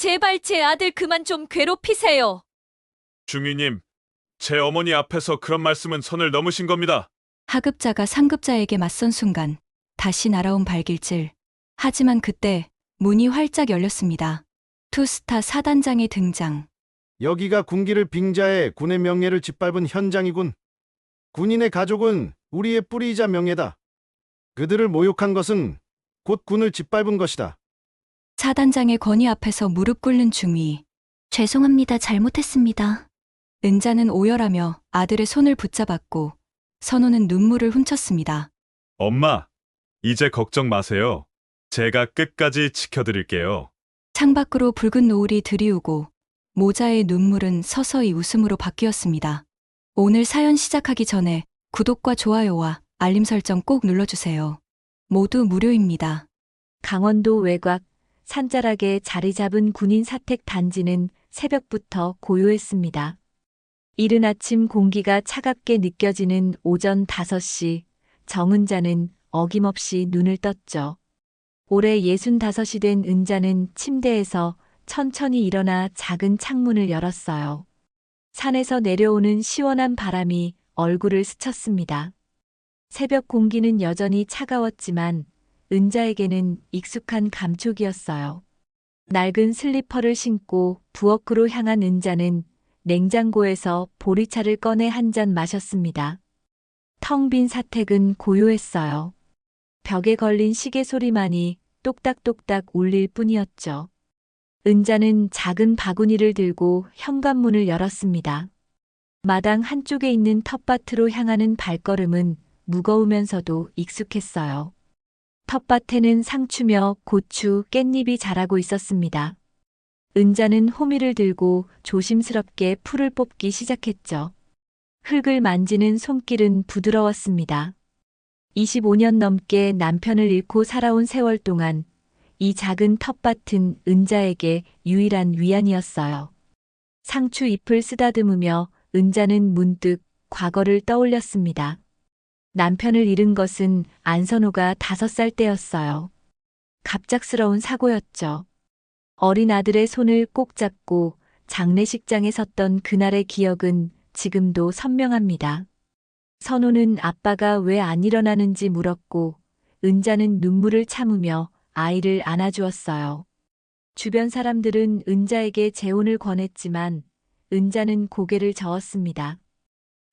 제발 제 아들 그만 좀 괴롭히세요. 중위님, 제 어머니 앞에서 그런 말씀은 선을 넘으신 겁니다. 하급자가 상급자에게 맞선 순간 다시 날아온 발길질. 하지만 그때 문이 활짝 열렸습니다. 투스타 사단장의 등장. 여기가 군기를 빙자해 군의 명예를 짓밟은 현장이군. 군인의 가족은 우리의 뿌리이자 명예다. 그들을 모욕한 것은 곧 군을 짓밟은 것이다. 사단장의 권위 앞에서 무릎 꿇는 중위. 죄송합니다. 잘못했습니다. 은자는 오열하며 아들의 손을 붙잡았고 선호는 눈물을 훔쳤습니다. 엄마, 이제 걱정 마세요. 제가 끝까지 지켜드릴게요. 창밖으로 붉은 노을이 들이우고 모자의 눈물은 서서히 웃음으로 바뀌었습니다. 오늘 사연 시작하기 전에 구독과 좋아요와 알림 설정 꼭 눌러주세요. 모두 무료입니다. 강원도 외곽 산자락에 자리 잡은 군인 사택 단지는 새벽부터 고요했습니다. 이른 아침 공기가 차갑게 느껴지는 오전 5시, 정은자는 어김없이 눈을 떴죠. 올해 65이 된 은자는 침대에서 천천히 일어나 작은 창문을 열었어요. 산에서 내려오는 시원한 바람이 얼굴을 스쳤습니다. 새벽 공기는 여전히 차가웠지만 은자에게는 익숙한 감촉이었어요. 낡은 슬리퍼를 신고 부엌으로 향한 은자는 냉장고에서 보리차를 꺼내 한 잔 마셨습니다. 텅 빈 사택은 고요했어요. 벽에 걸린 시계 소리만이 똑딱똑딱 울릴 뿐이었죠. 은자는 작은 바구니를 들고 현관문을 열었습니다. 마당 한쪽에 있는 텃밭으로 향하는 발걸음은 무거우면서도 익숙했어요. 텃밭에는 상추며 고추, 깻잎이 자라고 있었습니다. 은자는 호미를 들고 조심스럽게 풀을 뽑기 시작했죠. 흙을 만지는 손길은 부드러웠습니다. 25년 넘게 남편을 잃고 살아온 세월 동안 이 작은 텃밭은 은자에게 유일한 위안이었어요. 상추 잎을 쓰다듬으며 은자는 문득 과거를 떠올렸습니다. 남편을 잃은 것은 안선호가 5살 때였어요. 갑작스러운 사고였죠. 어린 아들의 손을 꼭 잡고 장례식장에 섰던 그날의 기억은 지금도 선명합니다. 선호는 아빠가 왜 안 일어나는지 물었고 은자는 눈물을 참으며 아이를 안아주었어요. 주변 사람들은 은자에게 재혼을 권했지만 은자는 고개를 저었습니다.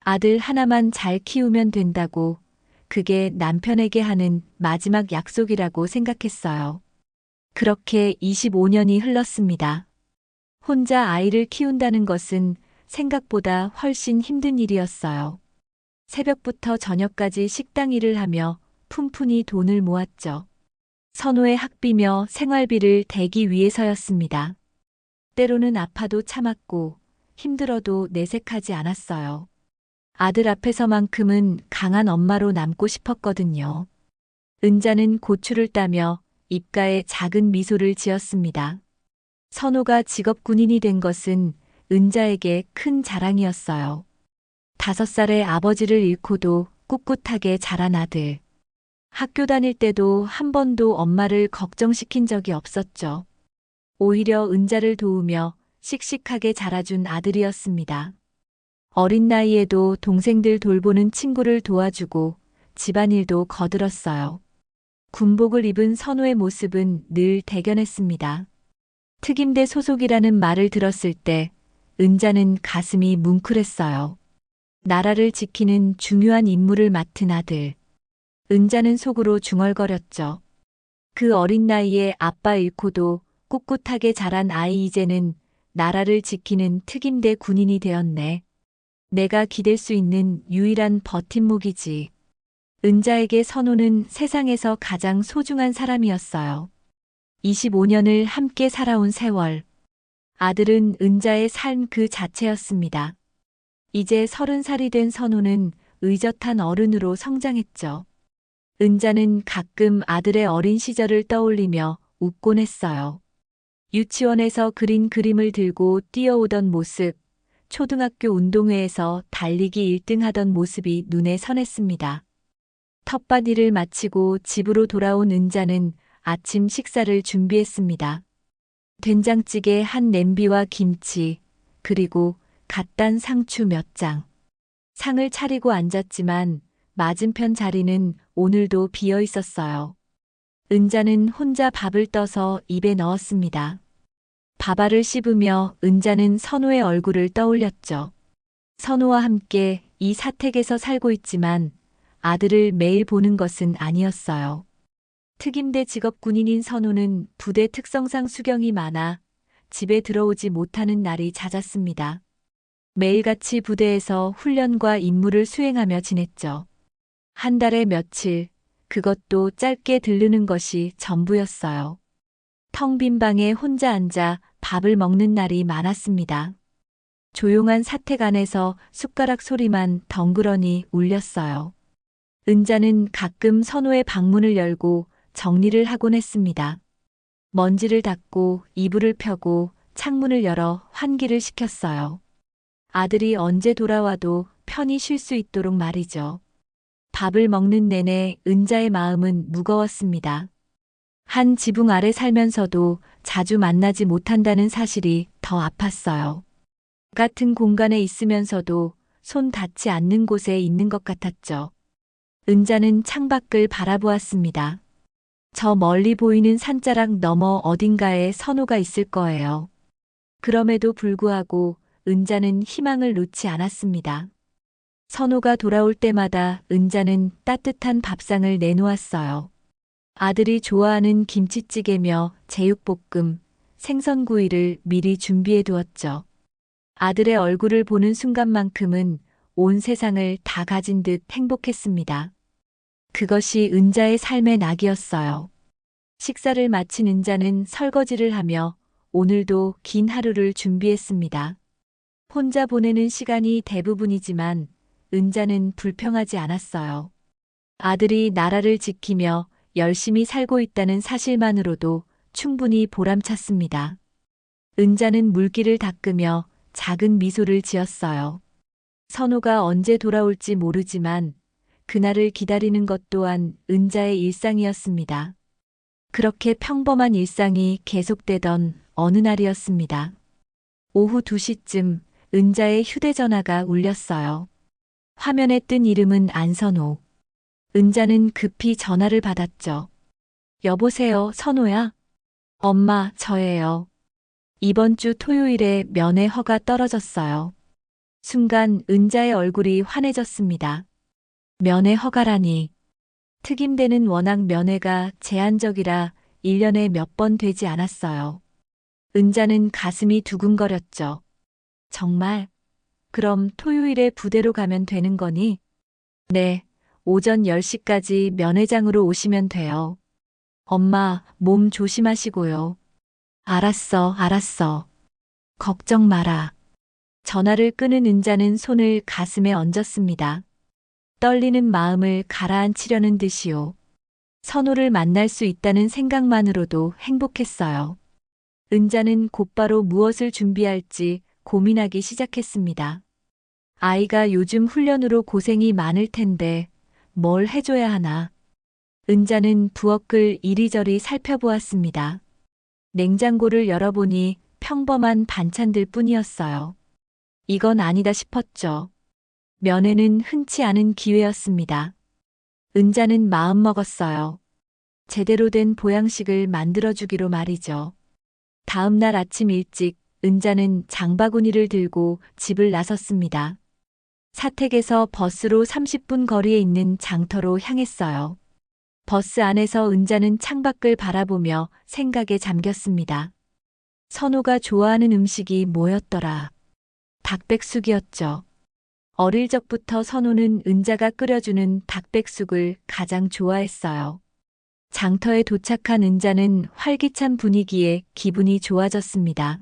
아들 하나만 잘 키우면 된다고, 그게 남편에게 하는 마지막 약속이라고 생각했어요. 그렇게 25년이 흘렀습니다. 혼자 아이를 키운다는 것은 생각보다 훨씬 힘든 일이었어요. 새벽부터 저녁까지 식당 일을 하며 푼푼히 돈을 모았죠. 선호의 학비며 생활비를 대기 위해서였습니다. 때로는 아파도 참았고 힘들어도 내색하지 않았어요. 아들 앞에서만큼은 강한 엄마로 남고 싶었거든요. 은자는 고추를 따며 입가에 작은 미소를 지었습니다. 선호가 직업 군인이 된 것은 은자에게 큰 자랑이었어요. 5살의 아버지를 잃고도 꿋꿋하게 자란 아들. 학교 다닐 때도 한 번도 엄마를 걱정시킨 적이 없었죠. 오히려 은자를 도우며 씩씩하게 자라준 아들이었습니다. 어린 나이에도 동생들 돌보는 친구를 도와주고 집안일도 거들었어요. 군복을 입은 선호의 모습은 늘 대견했습니다. 특임대 소속이라는 말을 들었을 때 은자는 가슴이 뭉클했어요. 나라를 지키는 중요한 임무를 맡은 아들. 은자는 속으로 중얼거렸죠. 그 어린 나이에 아빠 잃고도 꿋꿋하게 자란 아이 이제는 나라를 지키는 특임대 군인이 되었네. 내가 기댈 수 있는 유일한 버팀목이지. 은자에게 선호는 세상에서 가장 소중한 사람이었어요. 25년을 함께 살아온 세월. 아들은 은자의 삶 그 자체였습니다. 이제 30살이 된 선호는 의젓한 어른으로 성장했죠. 은자는 가끔 아들의 어린 시절을 떠올리며 웃곤 했어요. 유치원에서 그린 그림을 들고 뛰어오던 모습, 초등학교 운동회에서 달리기 1등 하던 모습이 눈에 선했습니다. 텃밭 일을 마치고 집으로 돌아온 은자는 아침 식사를 준비했습니다. 된장찌개 한 냄비와 김치, 그리고 갓 딴 상추 몇 장. 상을 차리고 앉았지만 맞은편 자리는 오늘도 비어 있었어요. 은자는 혼자 밥을 떠서 입에 넣었습니다. 밥알을 씹으며 은자는 선우의 얼굴을 떠올렸죠. 선우와 함께 이 사택에서 살고 있지만 아들을 매일 보는 것은 아니었어요. 특임대 직업 군인인 선우는 부대 특성상 수경이 많아 집에 들어오지 못하는 날이 잦았습니다. 매일같이 부대에서 훈련과 임무를 수행하며 지냈죠. 한 달에 며칠, 그것도 짧게 들르는 것이 전부였어요. 텅 빈 방에 혼자 앉아 밥을 먹는 날이 많았습니다. 조용한 사택 안에서 숟가락 소리만 덩그러니 울렸어요. 은자는 가끔 선우의 방문을 열고 정리를 하곤 했습니다. 먼지를 닦고 이불을 펴고 창문을 열어 환기를 시켰어요. 아들이 언제 돌아와도 편히 쉴 수 있도록 말이죠. 밥을 먹는 내내 은자의 마음은 무거웠습니다. 한 지붕 아래 살면서도 자주 만나지 못한다는 사실이 더 아팠어요. 같은 공간에 있으면서도 손 닿지 않는 곳에 있는 것 같았죠. 은자는 창밖을 바라보았습니다. 저 멀리 보이는 산자락 너머 어딘가에 선우가 있을 거예요. 그럼에도 불구하고 은자는 희망을 놓지 않았습니다. 선우가 돌아올 때마다 은자는 따뜻한 밥상을 내놓았어요. 아들이 좋아하는 김치찌개며 제육볶음, 생선구이를 미리 준비해 두었죠. 아들의 얼굴을 보는 순간만큼은 온 세상을 다 가진 듯 행복했습니다. 그것이 은자의 삶의 낙이었어요. 식사를 마친 은자는 설거지를 하며 오늘도 긴 하루를 준비했습니다. 혼자 보내는 시간이 대부분이지만 은자는 불평하지 않았어요. 아들이 나라를 지키며 열심히 살고 있다는 사실만으로도 충분히 보람찼습니다. 은자는 물기를 닦으며 작은 미소를 지었어요. 선우가 언제 돌아올지 모르지만 그날을 기다리는 것 또한 은자의 일상이었습니다. 그렇게 평범한 일상이 계속되던 어느 날이었습니다. 오후 2시쯤 은자의 휴대전화가 울렸어요. 화면에 뜬 이름은 안선호. 은자는 급히 전화를 받았죠. 여보세요, 선호야? 엄마, 저예요. 이번 주 토요일에 면회 허가 떨어졌어요. 순간 은자의 얼굴이 환해졌습니다. 면회 허가라니. 특임대는 워낙 면회가 제한적이라 1년에 몇 번 되지 않았어요. 은자는 가슴이 두근거렸죠. 정말? 그럼 토요일에 부대로 가면 되는 거니? 네, 오전 10시까지 면회장으로 오시면 돼요. 엄마, 몸 조심하시고요. 알았어. 걱정 마라. 전화를 끄는 은자는 손을 가슴에 얹었습니다. 떨리는 마음을 가라앉히려는 듯이요. 선호를 만날 수 있다는 생각만으로도 행복했어요. 은자는 곧바로 무엇을 준비할지 고민하기 시작했습니다. 아이가 요즘 훈련으로 고생이 많을 텐데 뭘 해줘야 하나. 은자는 부엌을 이리저리 살펴보았습니다. 냉장고를 열어보니 평범한 반찬들 뿐이었어요. 이건 아니다 싶었죠. 면회는 흔치 않은 기회였습니다. 은자는 마음먹었어요. 제대로 된 보양식을 만들어주기로 말이죠. 다음 날 아침 일찍 은자는 장바구니를 들고 집을 나섰습니다. 사택에서 버스로 30분 거리에 있는 장터로 향했어요. 버스 안에서 은자는 창밖을 바라보며 생각에 잠겼습니다. 선호가 좋아하는 음식이 뭐였더라? 닭백숙이었죠. 어릴 적부터 선호는 은자가 끓여주는 닭백숙을 가장 좋아했어요. 장터에 도착한 은자는 활기찬 분위기에 기분이 좋아졌습니다.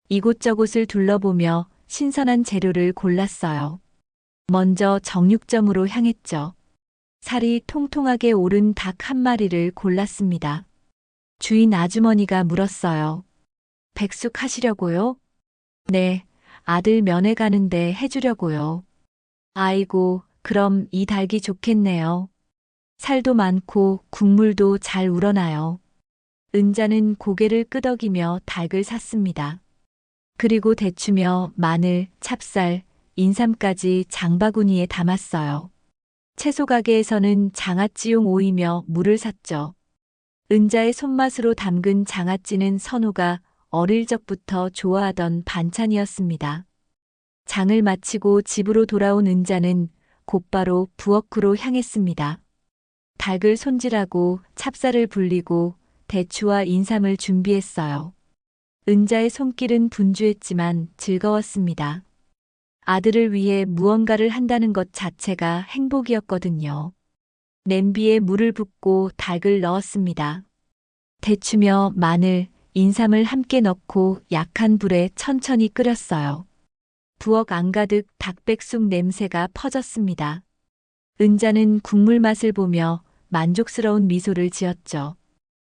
이곳저곳을 둘러보며 신선한 재료를 골랐어요. 먼저 정육점으로 향했죠. 살이 통통하게 오른 닭 한 마리를 골랐습니다. 주인 아주머니가 물었어요. 백숙 하시려고요? 네, 아들 면회 가는데 해주려고요. 아이고, 그럼 이 닭이 좋겠네요. 살도 많고 국물도 잘 우러나요. 은자는 고개를 끄덕이며 닭을 샀습니다. 그리고 대추며 마늘, 찹쌀, 인삼까지 장바구니에 담았어요. 채소 가게에서는 장아찌용 오이며 물을 샀죠. 은자의 손맛으로 담근 장아찌는 선우가 어릴 적부터 좋아하던 반찬이었습니다. 장을 마치고 집으로 돌아온 은자는 곧바로 부엌으로 향했습니다. 닭을 손질하고 찹쌀을 불리고 대추와 인삼을 준비했어요. 은자의 손길은 분주했지만 즐거웠습니다. 아들을 위해 무언가를 한다는 것 자체가 행복이었거든요. 냄비에 물을 붓고 닭을 넣었습니다. 대추며 마늘, 인삼을 함께 넣고 약한 불에 천천히 끓였어요. 부엌 안가득 닭백숙 냄새가 퍼졌습니다. 은자는 국물 맛을 보며 만족스러운 미소를 지었죠.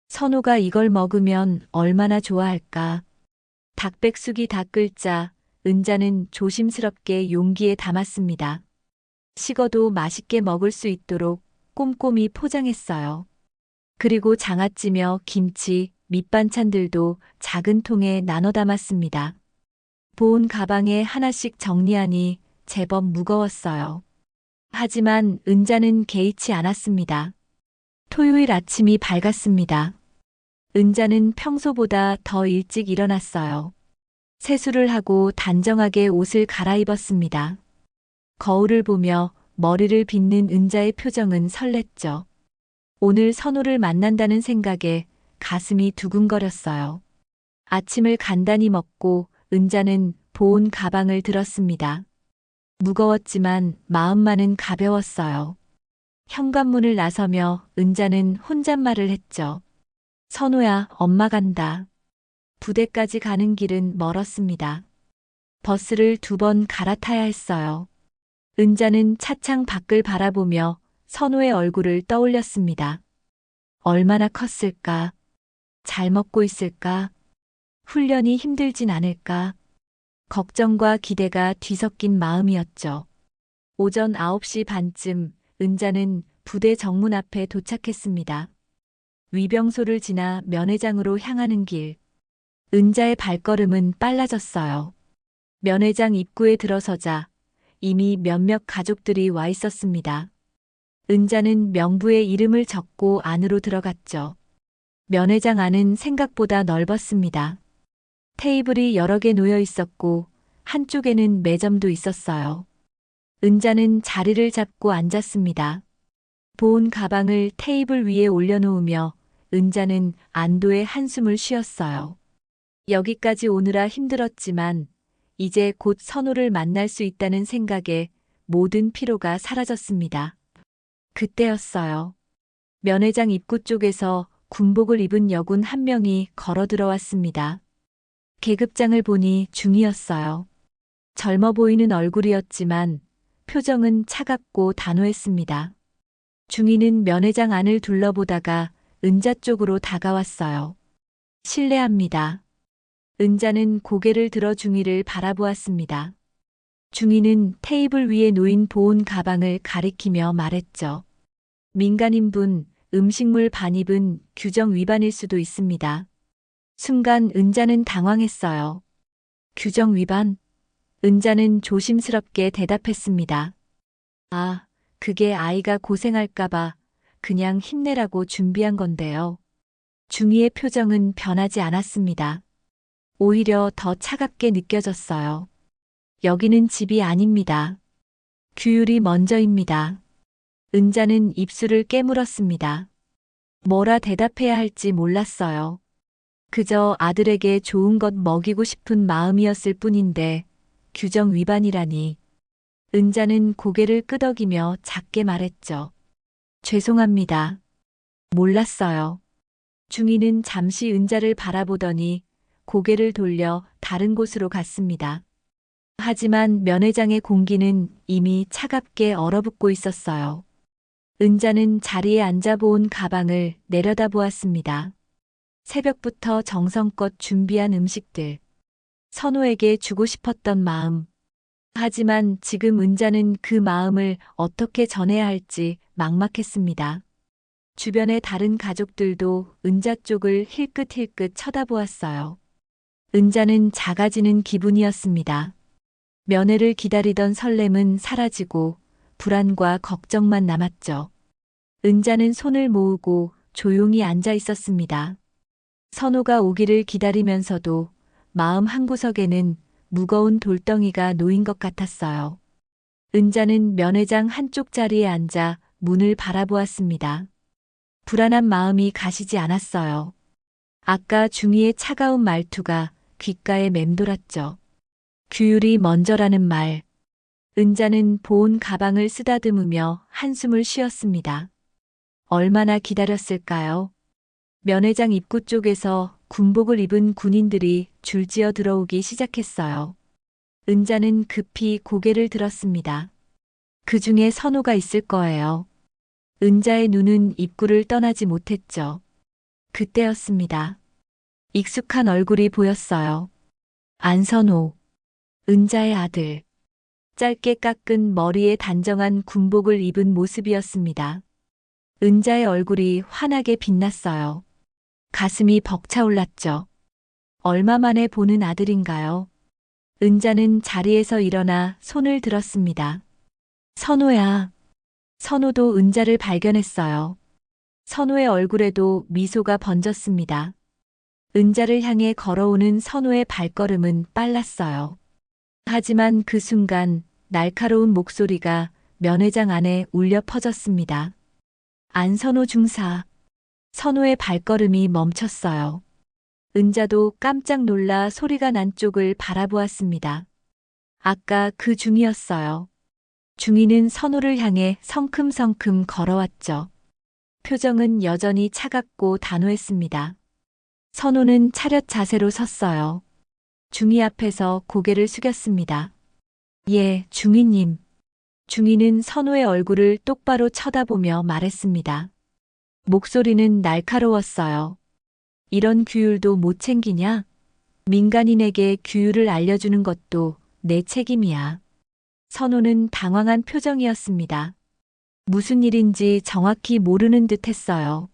선우가 이걸 먹으면 얼마나 좋아할까. 닭백숙이 다 끓자 은자는 조심스럽게 용기에 담았습니다. 식어도 맛있게 먹을 수 있도록 꼼꼼히 포장했어요. 그리고 장아찌며 김치, 밑반찬들도 작은 통에 나눠 담았습니다. 보온 가방에 하나씩 정리하니 제법 무거웠어요. 하지만 은자는 개의치 않았습니다. 토요일 아침이 밝았습니다. 은자는 평소보다 더 일찍 일어났어요. 세수를 하고 단정하게 옷을 갈아입었습니다. 거울을 보며 머리를 빗는 은자의 표정은 설렜죠. 오늘 선우를 만난다는 생각에 가슴이 두근거렸어요. 아침을 간단히 먹고 은자는 보온 가방을 들었습니다. 무거웠지만 마음만은 가벼웠어요. 현관문을 나서며 은자는 혼잣말을 했죠. 선우야, 엄마 간다. 부대까지 가는 길은 멀었습니다. 버스를 2번 갈아타야 했어요. 은자는 차창 밖을 바라보며 선우의 얼굴을 떠올렸습니다. 얼마나 컸을까? 잘 먹고 있을까? 훈련이 힘들진 않을까? 걱정과 기대가 뒤섞인 마음이었죠. 오전 9시 반쯤 은자는 부대 정문 앞에 도착했습니다. 위병소를 지나 면회장으로 향하는 길. 은자의 발걸음은 빨라졌어요. 면회장 입구에 들어서자 이미 몇몇 가족들이 와 있었습니다. 은자는 명부에 이름을 적고 안으로 들어갔죠. 면회장 안은 생각보다 넓었습니다. 테이블이 여러 개 놓여 있었고 한쪽에는 매점도 있었어요. 은자는 자리를 잡고 앉았습니다. 보온 가방을 테이블 위에 올려놓으며 은자는 안도의 한숨을 쉬었어요. 여기까지 오느라 힘들었지만 이제 곧 선우를 만날 수 있다는 생각에 모든 피로가 사라졌습니다. 그때였어요. 면회장 입구 쪽에서 군복을 입은 여군 한 명이 걸어 들어왔습니다. 계급장을 보니 중이었어요. 젊어 보이는 얼굴이었지만 표정은 차갑고 단호했습니다. 중이는 면회장 안을 둘러보다가 은자 쪽으로 다가왔어요. 실례합니다. 은자는 고개를 들어 중이를 바라보았습니다. 중이는 테이블 위에 놓인 보온 가방을 가리키며 말했죠. 민간인분, 음식물 반입은 규정 위반일 수도 있습니다. 순간 은자는 당황했어요. 규정 위반? 은자는 조심스럽게 대답했습니다. 아, 그게 아이가 고생할까봐 그냥 힘내라고 준비한 건데요. 중이의 표정은 변하지 않았습니다. 오히려 더 차갑게 느껴졌어요. 여기는 집이 아닙니다. 규율이 먼저입니다. 은자는 입술을 깨물었습니다. 뭐라 대답해야 할지 몰랐어요. 그저 아들에게 좋은 것 먹이고 싶은 마음이었을 뿐인데 규정 위반이라니. 은자는 고개를 끄덕이며 작게 말했죠. 죄송합니다. 몰랐어요. 중이는 잠시 은자를 바라보더니 고개를 돌려 다른 곳으로 갔습니다. 하지만 면회장의 공기는 이미 차갑게 얼어붙고 있었어요. 은자는 자리에 앉아보온 가방을 내려다보았습니다. 새벽부터 정성껏 준비한 음식들. 선우에게 주고 싶었던 마음. 하지만 지금 은자는 그 마음을 어떻게 전해야 할지 막막했습니다. 주변의 다른 가족들도 은자 쪽을 힐끗힐끗 쳐다보았어요. 은자는 작아지는 기분이었습니다. 면회를 기다리던 설렘은 사라지고 불안과 걱정만 남았죠. 은자는 손을 모으고 조용히 앉아 있었습니다. 선호가 오기를 기다리면서도 마음 한구석에는 무거운 돌덩이가 놓인 것 같았어요. 은자는 면회장 한쪽 자리에 앉아 문을 바라보았습니다. 불안한 마음이 가시지 않았어요. 아까 중이의 차가운 말투가 귓가에 맴돌았죠. 규율이 먼저라는 말. 은자는 보온 가방을 쓰다듬으며 한숨을 쉬었습니다. 얼마나 기다렸을까요? 면회장 입구 쪽에서 군복을 입은 군인들이 줄지어 들어오기 시작했어요. 은자는 급히 고개를 들었습니다. 그 중에 선호가 있을 거예요. 은자의 눈은 입구를 떠나지 못했죠. 그때였습니다. 익숙한 얼굴이 보였어요. 안선호, 은자의 아들. 짧게 깎은 머리에 단정한 군복을 입은 모습이었습니다. 은자의 얼굴이 환하게 빛났어요. 가슴이 벅차올랐죠. 얼마 만에 보는 아들인가요? 은자는 자리에서 일어나 손을 들었습니다. 선호야. 선호도 은자를 발견했어요. 선호의 얼굴에도 미소가 번졌습니다. 은자를 향해 걸어오는 선호의 발걸음은 빨랐어요. 하지만 그 순간 날카로운 목소리가 면회장 안에 울려 퍼졌습니다. 안선호 중사. 선호의 발걸음이 멈췄어요. 은자도 깜짝 놀라 소리가 난 쪽을 바라보았습니다. 아까 그 중이었어요. 중이는 선호를 향해 성큼성큼 걸어왔죠. 표정은 여전히 차갑고 단호했습니다. 선호는 차렷 자세로 섰어요. 중이 앞에서 고개를 숙였습니다. 예, 중이님. 중이는 선호의 얼굴을 똑바로 쳐다보며 말했습니다. 목소리는 날카로웠어요. 이런 규율도 못 챙기냐? 민간인에게 규율을 알려주는 것도 내 책임이야. 선호는 당황한 표정이었습니다. 무슨 일인지 정확히 모르는 듯 했어요.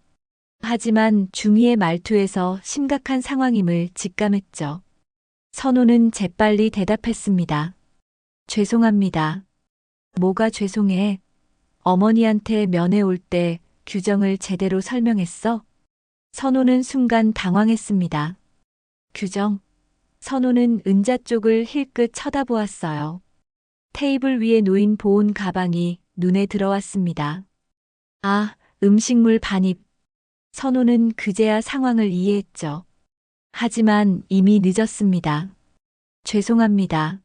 하지만 중이의 말투에서 심각한 상황임을 직감했죠. 선호는 재빨리 대답했습니다. 죄송합니다. 뭐가 죄송해? 어머니한테 면회 올 때 규정을 제대로 설명했어? 선호는 순간 당황했습니다. 규정? 선호는 은자 쪽을 힐끗 쳐다보았어요. 테이블 위에 놓인 보온 가방이 눈에 들어왔습니다. 아, 음식물 반입. 선호는 그제야 상황을 이해했죠. 하지만 이미 늦었습니다. 죄송합니다.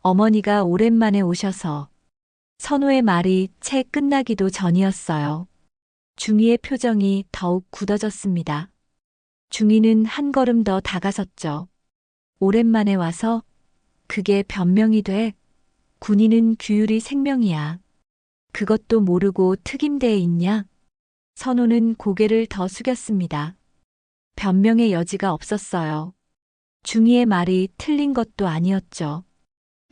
어머니가 오랜만에 오셔서. 선호의 말이 채 끝나기도 전이었어요. 중이의 표정이 더욱 굳어졌습니다. 중이는 한 걸음 더 다가섰죠. 오랜만에 와서? 그게 변명이 돼? 군인은 규율이 생명이야. 그것도 모르고 특임대에 있냐? 선호는 고개를 더 숙였습니다. 변명의 여지가 없었어요. 중이의 말이 틀린 것도 아니었죠.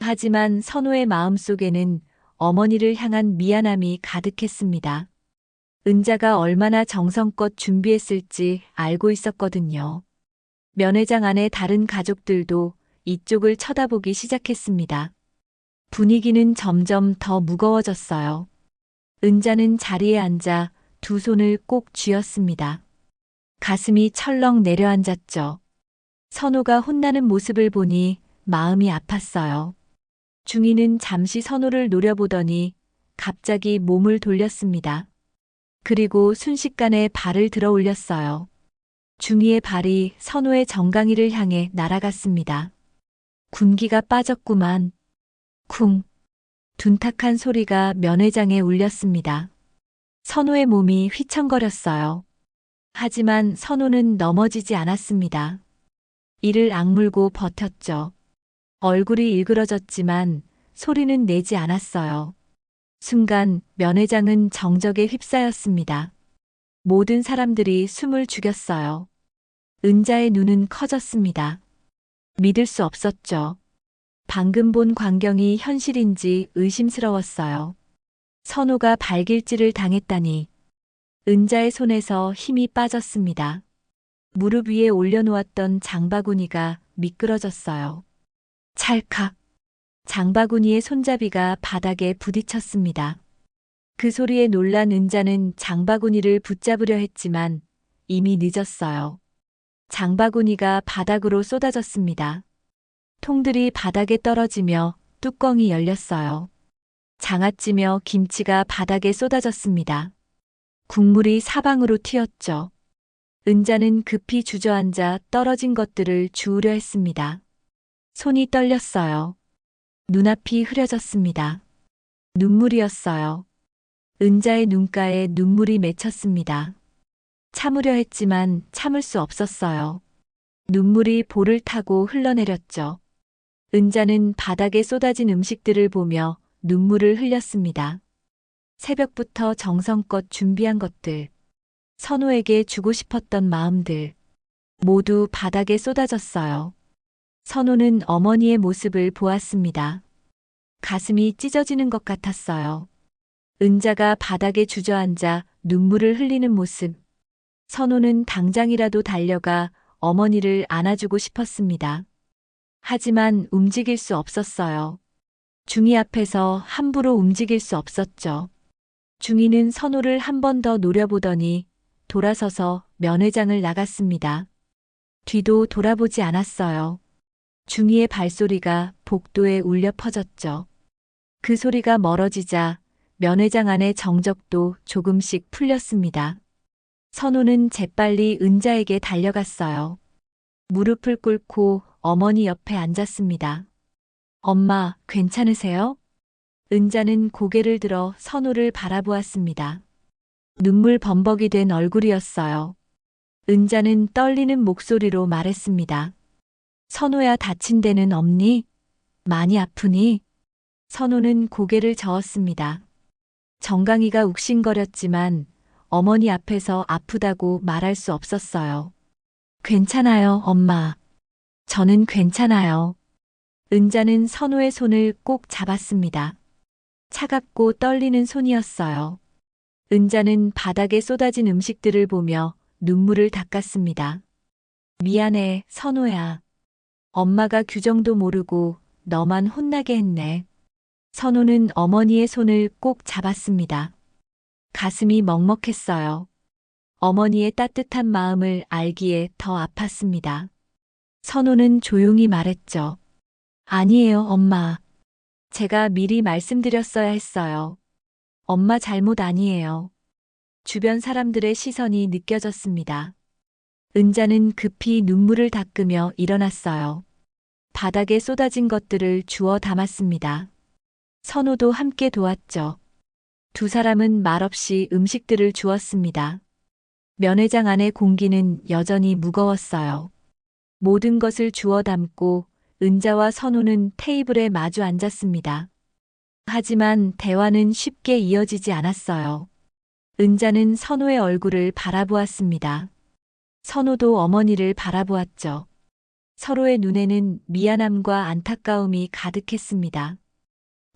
하지만 선호의 마음속에는 어머니를 향한 미안함이 가득했습니다. 은자가 얼마나 정성껏 준비했을지 알고 있었거든요. 면회장 안의 다른 가족들도 이쪽을 쳐다보기 시작했습니다. 분위기는 점점 더 무거워졌어요. 은자는 자리에 앉아 두 손을 꼭 쥐었습니다. 가슴이 철렁 내려앉았죠. 선호가 혼나는 모습을 보니 마음이 아팠어요. 중이는 잠시 선호를 노려보더니 갑자기 몸을 돌렸습니다. 그리고 순식간에 발을 들어 올렸어요. 중이의 발이 선호의 정강이를 향해 날아갔습니다. 군기가 빠졌구만. 쿵. 둔탁한 소리가 면회장에 울렸습니다. 선호의 몸이 휘청거렸어요. 하지만 선호는 넘어지지 않았습니다. 이를 악물고 버텼죠. 얼굴이 일그러졌지만 소리는 내지 않았어요. 순간 면회장은 정적에 휩싸였습니다. 모든 사람들이 숨을 죽였어요. 은자의 눈은 커졌습니다. 믿을 수 없었죠. 방금 본 광경이 현실인지 의심스러웠어요. 선호가 발길질을 당했다니. 은자의 손에서 힘이 빠졌습니다. 무릎 위에 올려놓았던 장바구니가 미끄러졌어요. 찰칵. 장바구니의 손잡이가 바닥에 부딪혔습니다. 그 소리에 놀란 은자는 장바구니를 붙잡으려 했지만 이미 늦었어요. 장바구니가 바닥으로 쏟아졌습니다. 통들이 바닥에 떨어지며 뚜껑이 열렸어요. 장아찌며 김치가 바닥에 쏟아졌습니다. 국물이 사방으로 튀었죠. 은자는 급히 주저앉아 떨어진 것들을 주우려 했습니다. 손이 떨렸어요. 눈앞이 흐려졌습니다. 눈물이었어요. 은자의 눈가에 눈물이 맺혔습니다. 참으려 했지만 참을 수 없었어요. 눈물이 볼을 타고 흘러내렸죠. 은자는 바닥에 쏟아진 음식들을 보며 눈물을 흘렸습니다. 새벽부터 정성껏 준비한 것들, 선우에게 주고 싶었던 마음들, 모두 바닥에 쏟아졌어요. 선우는 어머니의 모습을 보았습니다. 가슴이 찢어지는 것 같았어요. 은자가 바닥에 주저앉아 눈물을 흘리는 모습. 선우는 당장이라도 달려가 어머니를 안아주고 싶었습니다. 하지만 움직일 수 없었어요. 중이 앞에서 함부로 움직일 수 없었죠. 중이는 선우를 한 번 더 노려보더니 돌아서서 면회장을 나갔습니다. 뒤도 돌아보지 않았어요. 중이의 발소리가 복도에 울려 퍼졌죠. 그 소리가 멀어지자 면회장 안의 정적도 조금씩 풀렸습니다. 선우는 재빨리 은자에게 달려갔어요. 무릎을 꿇고 어머니 옆에 앉았습니다. 엄마, 괜찮으세요? 은자는 고개를 들어 선우를 바라보았습니다. 눈물 범벅이 된 얼굴이었어요. 은자는 떨리는 목소리로 말했습니다. 선우야, 다친 데는 없니? 많이 아프니? 선우는 고개를 저었습니다. 정강이가 욱신거렸지만 어머니 앞에서 아프다고 말할 수 없었어요. 괜찮아요, 엄마. 저는 괜찮아요. 은자는 선우의 손을 꼭 잡았습니다. 차갑고 떨리는 손이었어요. 은자는 바닥에 쏟아진 음식들을 보며 눈물을 닦았습니다. 미안해, 선우야. 엄마가 규정도 모르고 너만 혼나게 했네. 선우는 어머니의 손을 꼭 잡았습니다. 가슴이 먹먹했어요. 어머니의 따뜻한 마음을 알기에 더 아팠습니다. 선우는 조용히 말했죠. 아니에요, 엄마. 제가 미리 말씀드렸어야 했어요. 엄마 잘못 아니에요. 주변 사람들의 시선이 느껴졌습니다. 은자는 급히 눈물을 닦으며 일어났어요. 바닥에 쏟아진 것들을 주워 담았습니다. 선우도 함께 도왔죠. 두 사람은 말없이 음식들을 주었습니다. 면회장 안의 공기는 여전히 무거웠어요. 모든 것을 주워 담고 은자와 선우는 테이블에 마주 앉았습니다. 하지만 대화는 쉽게 이어지지 않았어요. 은자는 선우의 얼굴을 바라보았습니다. 선우도 어머니를 바라보았죠. 서로의 눈에는 미안함과 안타까움이 가득했습니다.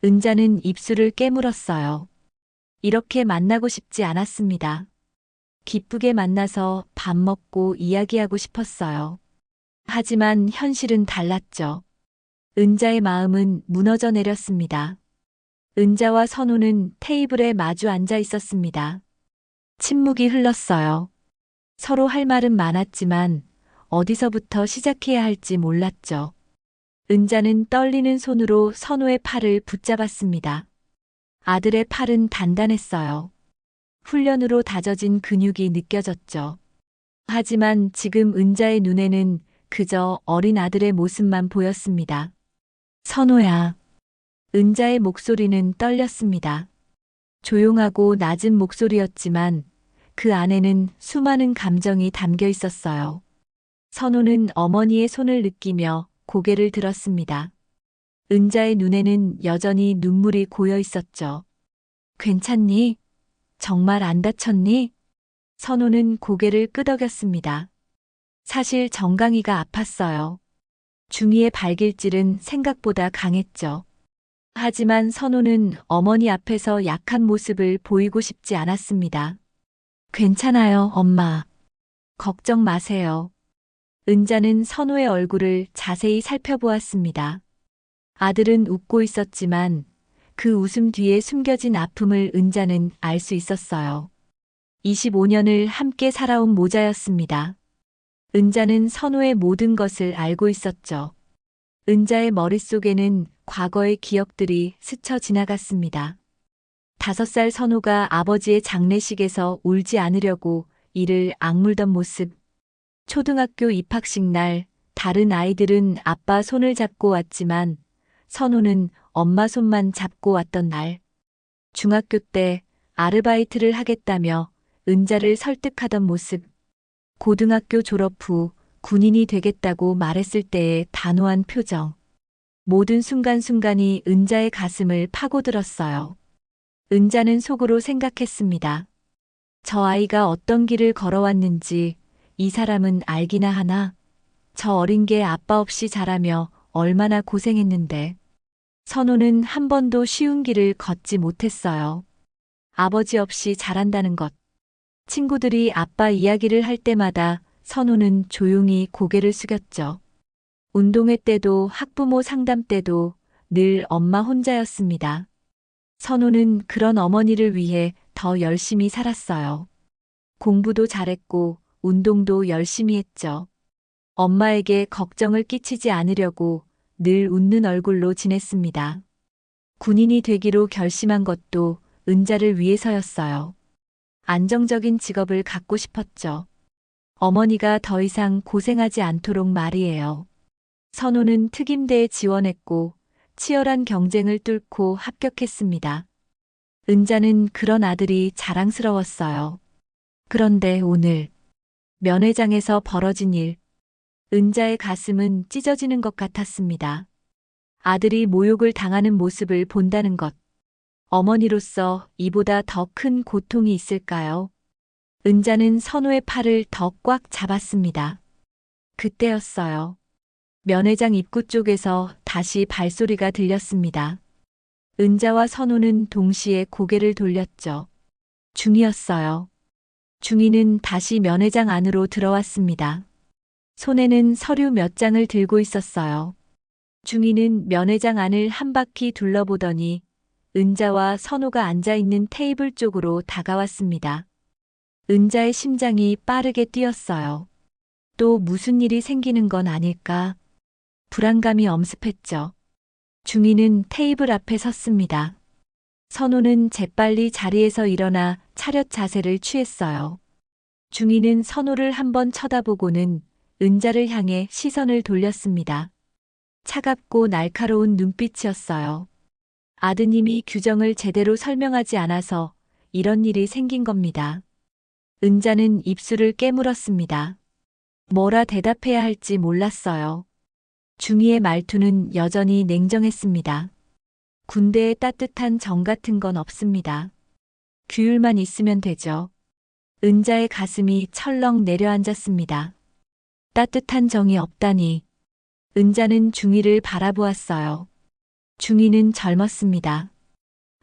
은자는 입술을 깨물었어요. 이렇게 만나고 싶지 않았습니다. 기쁘게 만나서 밥 먹고 이야기하고 싶었어요. 하지만 현실은 달랐죠. 은자의 마음은 무너져 내렸습니다. 은자와 선우는 테이블에 마주 앉아 있었습니다. 침묵이 흘렀어요. 서로 할 말은 많았지만 어디서부터 시작해야 할지 몰랐죠. 은자는 떨리는 손으로 선우의 팔을 붙잡았습니다. 아들의 팔은 단단했어요. 훈련으로 다져진 근육이 느껴졌죠. 하지만 지금 은자의 눈에는 그저 어린 아들의 모습만 보였습니다. 선우야. 은자의 목소리는 떨렸습니다. 조용하고 낮은 목소리였지만 그 안에는 수많은 감정이 담겨 있었어요. 선우는 어머니의 손을 느끼며 고개를 들었습니다. 은자의 눈에는 여전히 눈물이 고여 있었죠. 괜찮니? 정말 안 다쳤니? 선우는 고개를 끄덕였습니다. 사실 정강이가 아팠어요. 중이의 발길질은 생각보다 강했죠. 하지만 선우는 어머니 앞에서 약한 모습을 보이고 싶지 않았습니다. 괜찮아요, 엄마. 걱정 마세요. 은자는 선우의 얼굴을 자세히 살펴보았습니다. 아들은 웃고 있었지만 그 웃음 뒤에 숨겨진 아픔을 은자는 알 수 있었어요. 25년을 함께 살아온 모자였습니다. 은자는 선우의 모든 것을 알고 있었죠. 은자의 머릿속에는 과거의 기억들이 스쳐 지나갔습니다. 5살 선우가 아버지의 장례식에서 울지 않으려고 이를 악물던 모습. 초등학교 입학식 날 다른 아이들은 아빠 손을 잡고 왔지만 선우는 엄마 손만 잡고 왔던 날. 중학교 때 아르바이트를 하겠다며 은자를 설득하던 모습. 고등학교 졸업 후 군인이 되겠다고 말했을 때의 단호한 표정. 모든 순간순간이 은자의 가슴을 파고들었어요. 은자는 속으로 생각했습니다. 저 아이가 어떤 길을 걸어왔는지 이 사람은 알기나 하나? 저 어린 게 아빠 없이 자라며 얼마나 고생했는데. 선우는 한 번도 쉬운 길을 걷지 못했어요. 아버지 없이 자란다는 것. 친구들이 아빠 이야기를 할 때마다 선우는 조용히 고개를 숙였죠. 운동회 때도 학부모 상담 때도 늘 엄마 혼자였습니다. 선우는 그런 어머니를 위해 더 열심히 살았어요. 공부도 잘했고 운동도 열심히 했죠. 엄마에게 걱정을 끼치지 않으려고 늘 웃는 얼굴로 지냈습니다. 군인이 되기로 결심한 것도 은자를 위해서였어요. 안정적인 직업을 갖고 싶었죠. 어머니가 더 이상 고생하지 않도록 말이에요. 선우는 특임대에 지원했고 치열한 경쟁을 뚫고 합격했습니다. 은자는 그런 아들이 자랑스러웠어요. 그런데 오늘 면회장에서 벌어진 일, 은자의 가슴은 찢어지는 것 같았습니다. 아들이 모욕을 당하는 모습을 본다는 것. 어머니로서 이보다 더 큰 고통이 있을까요? 은자는 선우의 팔을 더 꽉 잡았습니다. 그때였어요. 면회장 입구 쪽에서 다시 발소리가 들렸습니다. 은자와 선우는 동시에 고개를 돌렸죠. 중이었어요. 중이는 다시 면회장 안으로 들어왔습니다. 손에는 서류 몇 장을 들고 있었어요. 중이는 면회장 안을 한 바퀴 둘러보더니 은자와 선우가 앉아있는 테이블 쪽으로 다가왔습니다. 은자의 심장이 빠르게 뛰었어요. 또 무슨 일이 생기는 건 아닐까? 불안감이 엄습했죠. 중이는 테이블 앞에 섰습니다. 선우는 재빨리 자리에서 일어나 차렷 자세를 취했어요. 중이는 선우를 한번 쳐다보고는 은자를 향해 시선을 돌렸습니다. 차갑고 날카로운 눈빛이었어요. 아드님이 규정을 제대로 설명하지 않아서 이런 일이 생긴 겁니다. 은자는 입술을 깨물었습니다. 뭐라 대답해야 할지 몰랐어요. 중이의 말투는 여전히 냉정했습니다. 군대에 따뜻한 정 같은 건 없습니다. 규율만 있으면 되죠. 은자의 가슴이 철렁 내려앉았습니다. 따뜻한 정이 없다니. 은자는 중이를 바라보았어요. 중이는 젊었습니다.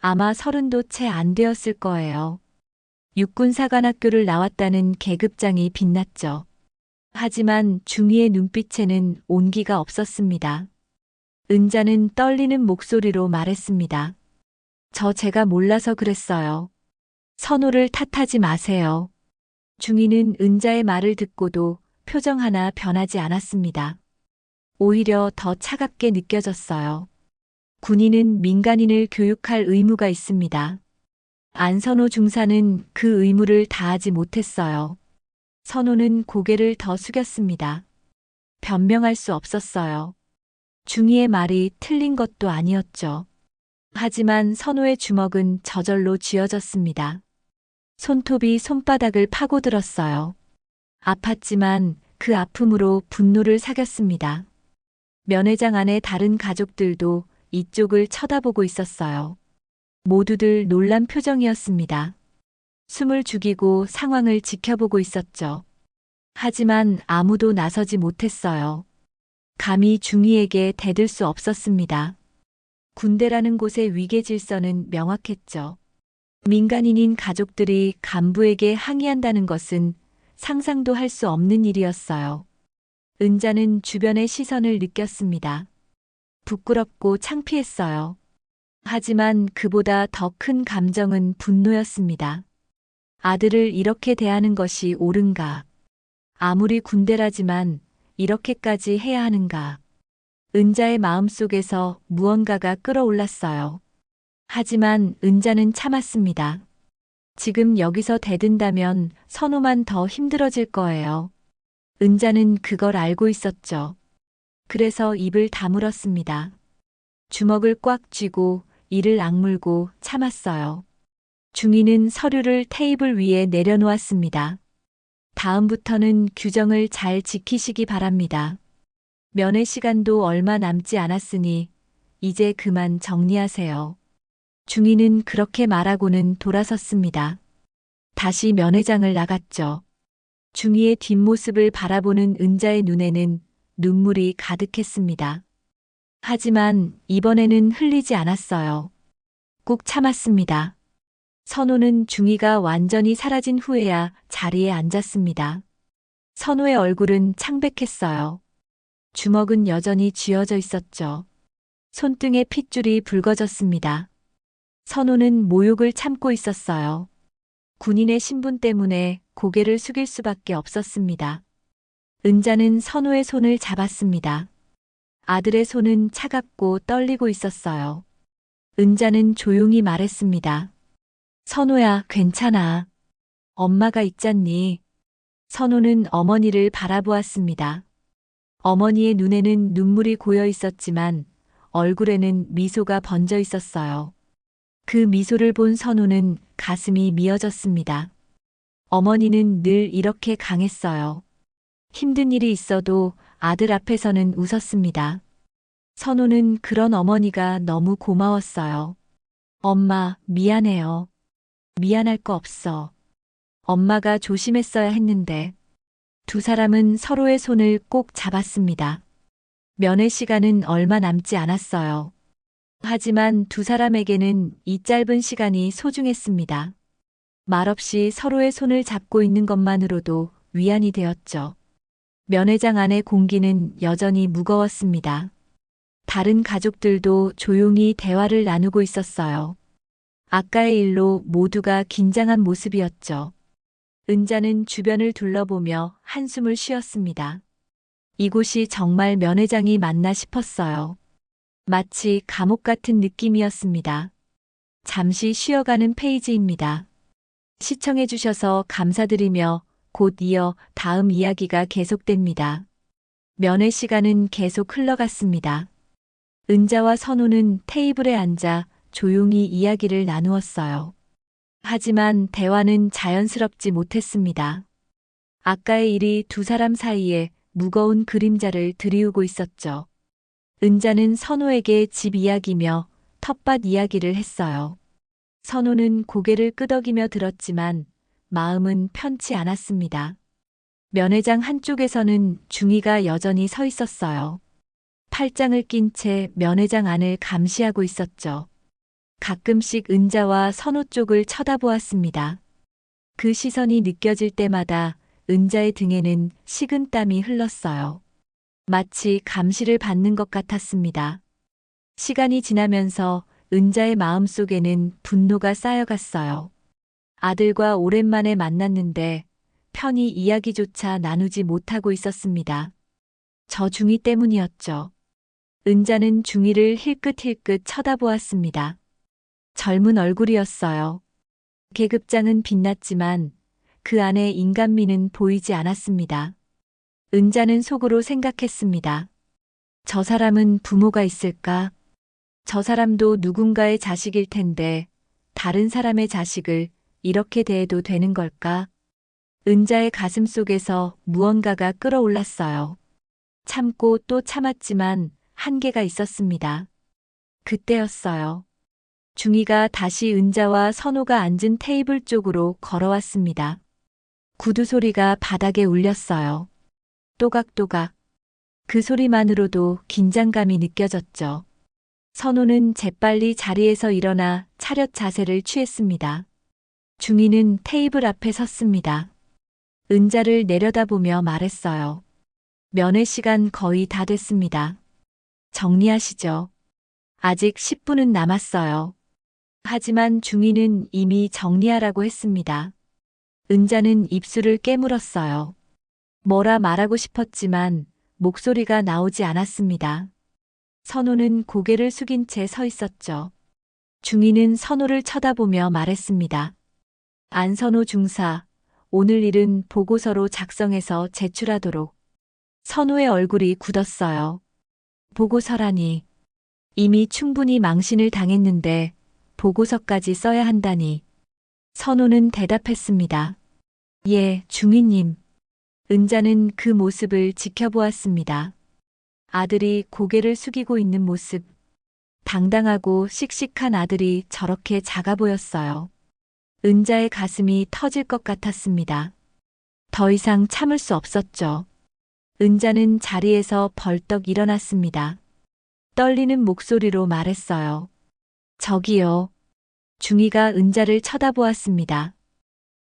아마 30도 채 안 되었을 거예요. 육군사관학교를 나왔다는 계급장이 빛났죠. 하지만 중이의 눈빛에는 온기가 없었습니다. 은자는 떨리는 목소리로 말했습니다. 제가 몰라서 그랬어요. 선우를 탓하지 마세요. 중이는 은자의 말을 듣고도 표정 하나 변하지 않았습니다. 오히려 더 차갑게 느껴졌어요. 군인은 민간인을 교육할 의무가 있습니다. 안선호 중사는 그 의무를 다하지 못했어요. 선우는 고개를 더 숙였습니다. 변명할 수 없었어요. 중이의 말이 틀린 것도 아니었죠. 하지만 선우의 주먹은 저절로 쥐어졌습니다. 손톱이 손바닥을 파고들었어요. 아팠지만 그 아픔으로 분노를 사겼습니다. 면회장 안의 다른 가족들도 이쪽을 쳐다보고 있었어요. 모두들 놀란 표정이었습니다. 숨을 죽이고 상황을 지켜보고 있었죠. 하지만 아무도 나서지 못했어요. 감히 중이에게 대들 수 없었습니다. 군대라는 곳의 위계 질서는 명확했죠. 민간인인 가족들이 간부에게 항의한다는 것은 상상도 할 수 없는 일이었어요. 은자는 주변의 시선을 느꼈습니다. 부끄럽고 창피했어요. 하지만 그보다 더 큰 감정은 분노였습니다. 아들을 이렇게 대하는 것이 옳은가? 아무리 군대라지만 이렇게까지 해야 하는가? 은자의 마음속에서 무언가가 끌어올랐어요. 하지만 은자는 참았습니다. 지금 여기서 대든다면 선호만 더 힘들어질 거예요. 은자는 그걸 알고 있었죠. 그래서 입을 다물었습니다. 주먹을 꽉 쥐고 이를 악물고 참았어요. 중위는 서류를 테이블 위에 내려놓았습니다. 다음부터는 규정을 잘 지키시기 바랍니다. 면회 시간도 얼마 남지 않았으니 이제 그만 정리하세요. 중위는 그렇게 말하고는 돌아섰습니다. 다시 면회장을 나갔죠. 중위의 뒷모습을 바라보는 은자의 눈에는 눈물이 가득했습니다. 하지만 이번에는 흘리지 않았어요. 꾹 참았습니다. 선호는 중위가 완전히 사라진 후에야 자리에 앉았습니다. 선호의 얼굴은 창백했어요. 주먹은 여전히 쥐어져 있었죠. 손등에 핏줄이 붉어졌습니다. 선호는 모욕을 참고 있었어요. 군인의 신분 때문에 고개를 숙일 수밖에 없었습니다. 은자는 선호의 손을 잡았습니다. 아들의 손은 차갑고 떨리고 있었어요. 은자는 조용히 말했습니다. 선호야, 괜찮아. 엄마가 있잖니. 선호는 어머니를 바라보았습니다. 어머니의 눈에는 눈물이 고여 있었지만 얼굴에는 미소가 번져 있었어요. 그 미소를 본 선호는 가슴이 미어졌습니다. 어머니는 늘 이렇게 강했어요. 힘든 일이 있어도 아들 앞에서는 웃었습니다. 선호는 그런 어머니가 너무 고마웠어요. 엄마, 미안해요. 미안할 거 없어. 엄마가 조심했어야 했는데. 두 사람은 서로의 손을 꼭 잡았습니다. 면회 시간은 얼마 남지 않았어요. 하지만 두 사람에게는 이 짧은 시간이 소중했습니다. 말없이 서로의 손을 잡고 있는 것만으로도 위안이 되었죠. 면회장 안의 공기는 여전히 무거웠습니다. 다른 가족들도 조용히 대화를 나누고 있었어요. 아까의 일로 모두가 긴장한 모습이었죠. 은자는 주변을 둘러보며 한숨을 쉬었습니다. 이곳이 정말 면회장이 맞나 싶었어요. 마치 감옥 같은 느낌이었습니다. 잠시 쉬어가는 페이지입니다. 시청해주셔서 감사드리며 곧 이어 다음 이야기가 계속됩니다. 면회 시간은 계속 흘러갔습니다. 은자와 선호는 테이블에 앉아 조용히 이야기를 나누었어요. 하지만 대화는 자연스럽지 못했습니다. 아까의 일이 두 사람 사이에 무거운 그림자를 드리우고 있었죠. 은자는 선호에게 집 이야기며 텃밭 이야기를 했어요. 선호는 고개를 끄덕이며 들었지만 마음은 편치 않았습니다. 면회장 한쪽에서는 중위가 여전히 서 있었어요. 팔짱을 낀 채 면회장 안을 감시하고 있었죠. 가끔씩 은자와 선호 쪽을 쳐다보았습니다. 그 시선이 느껴질 때마다 은자의 등에는 식은땀이 흘렀어요. 마치 감시를 받는 것 같았습니다. 시간이 지나면서 은자의 마음속에는 분노가 쌓여갔어요. 아들과 오랜만에 만났는데 편히 이야기조차 나누지 못하고 있었습니다. 저 중위 때문이었죠. 은자는 중위를 힐끗힐끗 쳐다보았습니다. 젊은 얼굴이었어요. 계급장은 빛났지만 그 안에 인간미는 보이지 않았습니다. 은자는 속으로 생각했습니다. 저 사람은 부모가 있을까? 저 사람도 누군가의 자식일 텐데 다른 사람의 자식을 이렇게 대해도 되는 걸까? 은자의 가슴 속에서 무언가가 끌어올랐어요. 참고 또 참았지만 한계가 있었습니다. 그때였어요. 중위가 다시 은자와 선호가 앉은 테이블 쪽으로 걸어왔습니다. 구두 소리가 바닥에 울렸어요. 또각또각. 그 소리만으로도 긴장감이 느껴졌죠. 선호는 재빨리 자리에서 일어나 차렷 자세를 취했습니다. 중위는 테이블 앞에 섰습니다. 은자를 내려다보며 말했어요. 면회 시간 거의 다 됐습니다. 정리하시죠. 아직 10분은 남았어요. 하지만 중위는 이미 정리하라고 했습니다. 은자는 입술을 깨물었어요. 뭐라 말하고 싶었지만 목소리가 나오지 않았습니다. 선우는 고개를 숙인 채 서 있었죠. 중위는 선우를 쳐다보며 말했습니다. 안선우 중사, 오늘 일은 보고서로 작성해서 제출하도록. 선우의 얼굴이 굳었어요. 보고서라니. 이미 충분히 망신을 당했는데 보고서까지 써야 한다니. 선우는 대답했습니다. 예, 중위님. 은자는 그 모습을 지켜보았습니다. 아들이 고개를 숙이고 있는 모습. 당당하고 씩씩한 아들이 저렇게 작아 보였어요. 은자의 가슴이 터질 것 같았습니다. 더 이상 참을 수 없었죠. 은자는 자리에서 벌떡 일어났습니다. 떨리는 목소리로 말했어요. 저기요. 중위가 은자를 쳐다보았습니다.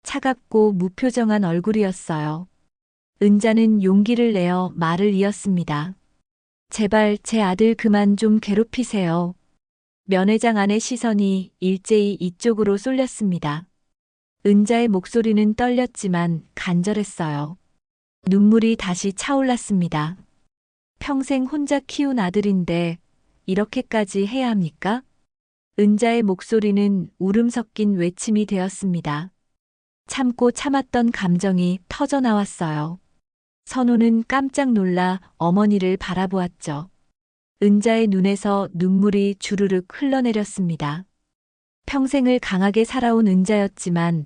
차갑고 무표정한 얼굴이었어요. 은자는 용기를 내어 말을 이었습니다. 제발 제 아들 그만 좀 괴롭히세요. 면회장 안의 시선이 일제히 이쪽으로 쏠렸습니다. 은자의 목소리는 떨렸지만 간절했어요. 눈물이 다시 차올랐습니다. 평생 혼자 키운 아들인데 이렇게까지 해야 합니까? 은자의 목소리는 울음 섞인 외침이 되었습니다. 참고 참았던 감정이 터져 나왔어요. 선우는 깜짝 놀라 어머니를 바라보았죠. 은자의 눈에서 눈물이 주르륵 흘러내렸습니다. 평생을 강하게 살아온 은자였지만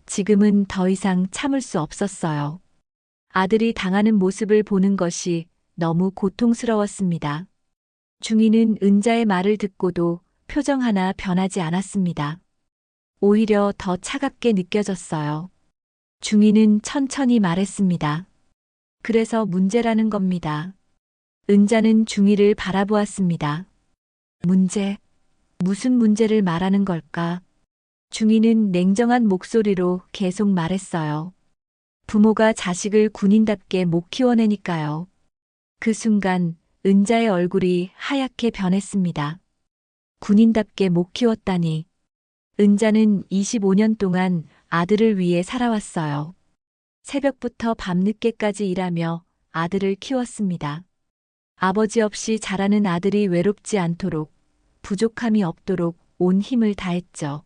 지금은 더 이상 참을 수 없었어요. 아들이 당하는 모습을 보는 것이 너무 고통스러웠습니다. 중위는 은자의 말을 듣고도 표정 하나 변하지 않았습니다. 오히려 더 차갑게 느껴졌어요. 중위는 천천히 말했습니다. 그래서 문제라는 겁니다. 은자는 중위를 바라보았습니다. 문제? 무슨 문제를 말하는 걸까? 중위는 냉정한 목소리로 계속 말했어요. 부모가 자식을 군인답게 못 키워내니까요. 그 순간 은자의 얼굴이 하얗게 변했습니다. 군인답게 못 키웠다니. 은자는 25년 동안 아들을 위해 살아왔어요. 새벽부터 밤늦게까지 일하며 아들을 키웠습니다. 아버지 없이 자라는 아들이 외롭지 않도록, 부족함이 없도록 온 힘을 다했죠.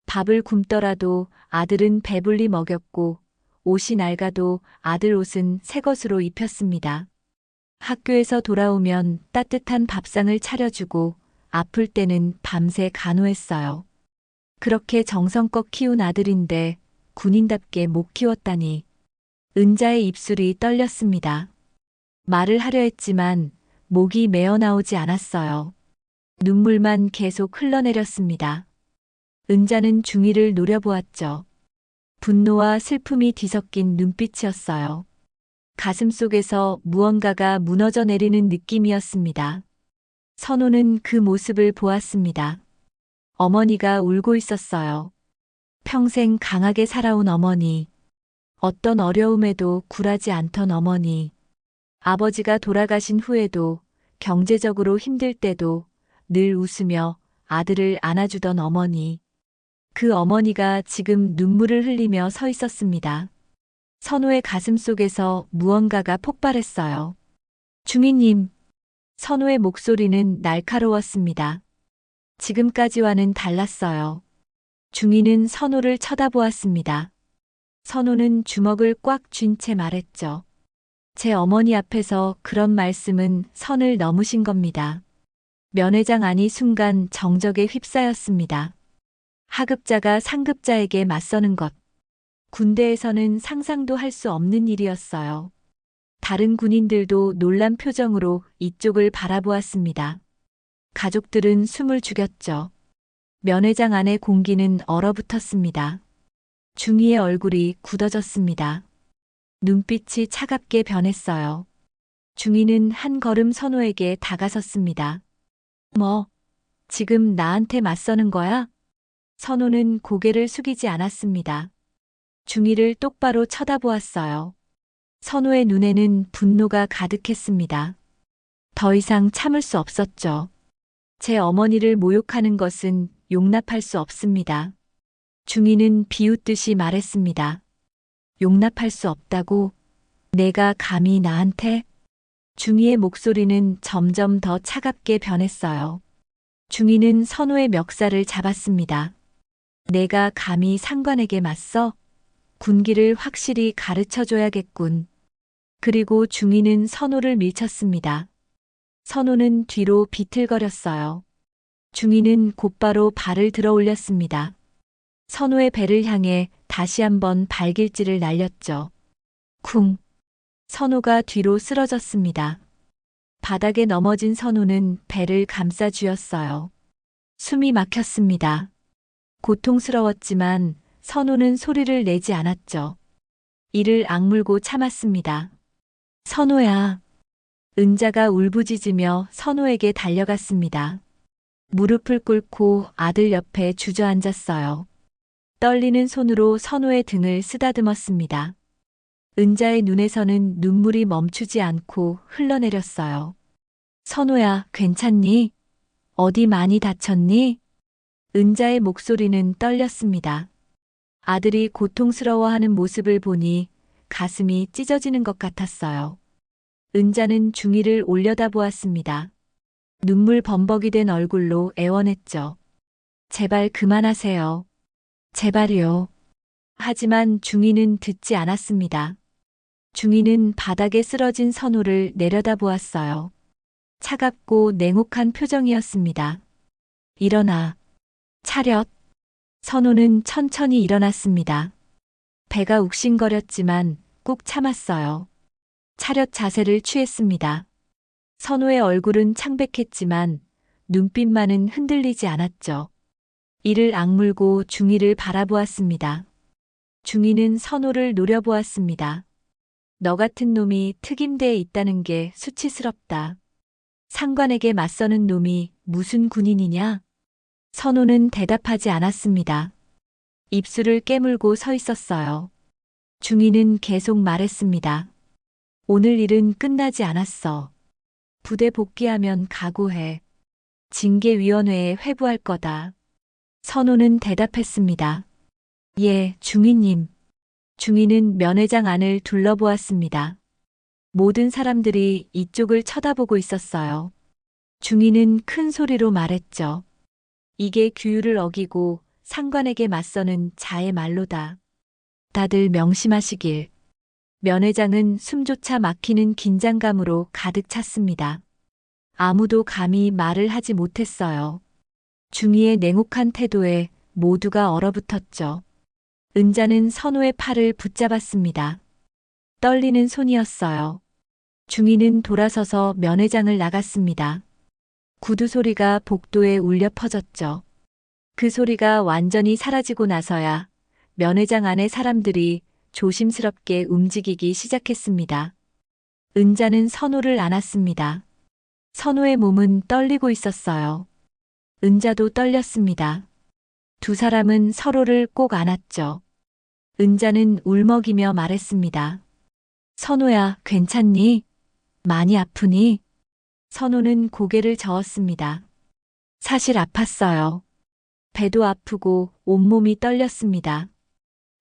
밥을 굶더라도 아들은 배불리 먹였고, 옷이 낡아도 아들 옷은 새 것으로 입혔습니다. 학교에서 돌아오면 따뜻한 밥상을 차려주고, 아플 때는 밤새 간호했어요. 그렇게 정성껏 키운 아들인데 군인답게 못 키웠다니. 은자의 입술이 떨렸습니다. 말을 하려 했지만 목이 메어 나오지 않았어요. 눈물만 계속 흘러내렸습니다. 은자는 중위를 노려보았죠. 분노와 슬픔이 뒤섞인 눈빛이었어요. 가슴 속에서 무언가가 무너져 내리는 느낌이었습니다. 선우는 그 모습을 보았습니다. 어머니가 울고 있었어요. 평생 강하게 살아온 어머니. 어떤 어려움에도 굴하지 않던 어머니. 아버지가 돌아가신 후에도 경제적으로 힘들 때도 늘 웃으며 아들을 안아주던 어머니. 그 어머니가 지금 눈물을 흘리며 서 있었습니다. 선우의 가슴 속에서 무언가가 폭발했어요. 중위님. 선우의 목소리는 날카로웠습니다. 지금까지와는 달랐어요. 중위는 선우를 쳐다보았습니다. 선우는 주먹을 꽉 쥔 채 말했죠. 제 어머니 앞에서 그런 말씀은 선을 넘으신 겁니다. 면회장 안이 순간 정적에 휩싸였습니다. 하급자가 상급자에게 맞서는 것. 군대에서는 상상도 할 수 없는 일이었어요. 다른 군인들도 놀란 표정으로 이쪽을 바라보았습니다. 가족들은 숨을 죽였죠. 면회장 안의 공기는 얼어붙었습니다. 중위의 얼굴이 굳어졌습니다. 눈빛이 차갑게 변했어요. 중위는 한 걸음 선우에게 다가섰습니다. 뭐, 지금 나한테 맞서는 거야? 선호는 고개를 숙이지 않았습니다. 중이를 똑바로 쳐다보았어요. 선호의 눈에는 분노가 가득했습니다. 더 이상 참을 수 없었죠. 제 어머니를 모욕하는 것은 용납할 수 없습니다. 중이는 비웃듯이 말했습니다. 용납할 수 없다고? 내가 감히 나한테? 중이의 목소리는 점점 더 차갑게 변했어요. 중이는 선호의 멱살을 잡았습니다. 내가 감히 상관에게 맞서? 군기를 확실히 가르쳐줘야겠군. 그리고 중이는 선호를 밀쳤습니다. 선호는 뒤로 비틀거렸어요. 중이는 곧바로 발을 들어 올렸습니다. 선호의 배를 향해 다시 한번 발길질을 날렸죠. 쿵! 선호가 뒤로 쓰러졌습니다. 바닥에 넘어진 선호는 배를 감싸 쥐었어요. 숨이 막혔습니다. 고통스러웠지만 선호는 소리를 내지 않았죠. 이를 악물고 참았습니다. 선호야. 은자가 울부짖으며 선호에게 달려갔습니다. 무릎을 꿇고 아들 옆에 주저앉았어요. 떨리는 손으로 선호의 등을 쓰다듬었습니다. 은자의 눈에서는 눈물이 멈추지 않고 흘러내렸어요. 선호야, 괜찮니? 어디 많이 다쳤니? 은자의 목소리는 떨렸습니다. 아들이 고통스러워하는 모습을 보니 가슴이 찢어지는 것 같았어요. 은자는 중이를 올려다보았습니다. 눈물 범벅이 된 얼굴로 애원했죠. 제발 그만하세요. 제발요. 하지만 중이는 듣지 않았습니다. 중이는 바닥에 쓰러진 선호를 내려다보았어요. 차갑고 냉혹한 표정이었습니다. 일어나. 차렷. 선호는 천천히 일어났습니다. 배가 욱신거렸지만 꾹 참았어요. 차렷 자세를 취했습니다. 선호의 얼굴은 창백했지만 눈빛만은 흔들리지 않았죠. 이를 악물고 중이를 바라보았습니다. 중이는 선호를 노려보았습니다. 너 같은 놈이 특임대에 있다는 게 수치스럽다. 상관에게 맞서는 놈이 무슨 군인이냐? 선호는 대답하지 않았습니다. 입술을 깨물고 서 있었어요. 중이는 계속 말했습니다. 오늘 일은 끝나지 않았어. 부대 복귀하면 각오해. 징계위원회에 회부할 거다. 선호는 대답했습니다. 예, 중위님. 중위는 면회장 안을 둘러보았습니다. 모든 사람들이 이쪽을 쳐다보고 있었어요. 중위는 큰 소리로 말했죠. 이게 규율을 어기고 상관에게 맞서는 자의 말로다. 다들 명심하시길. 면회장은 숨조차 막히는 긴장감으로 가득 찼습니다. 아무도 감히 말을 하지 못했어요. 중이의 냉혹한 태도에 모두가 얼어붙었죠. 은자는 선호의 팔을 붙잡았습니다. 떨리는 손이었어요. 중이는 돌아서서 면회장을 나갔습니다. 구두 소리가 복도에 울려 퍼졌죠. 그 소리가 완전히 사라지고 나서야 면회장 안의 사람들이 조심스럽게 움직이기 시작했습니다. 은자는 선호를 안았습니다. 선호의 몸은 떨리고 있었어요. 은자도 떨렸습니다. 두 사람은 서로를 꼭 안았죠. 은자는 울먹이며 말했습니다. 선호야, 괜찮니? 많이 아프니? 선호는 고개를 저었습니다. 사실 아팠어요. 배도 아프고 온몸이 떨렸습니다.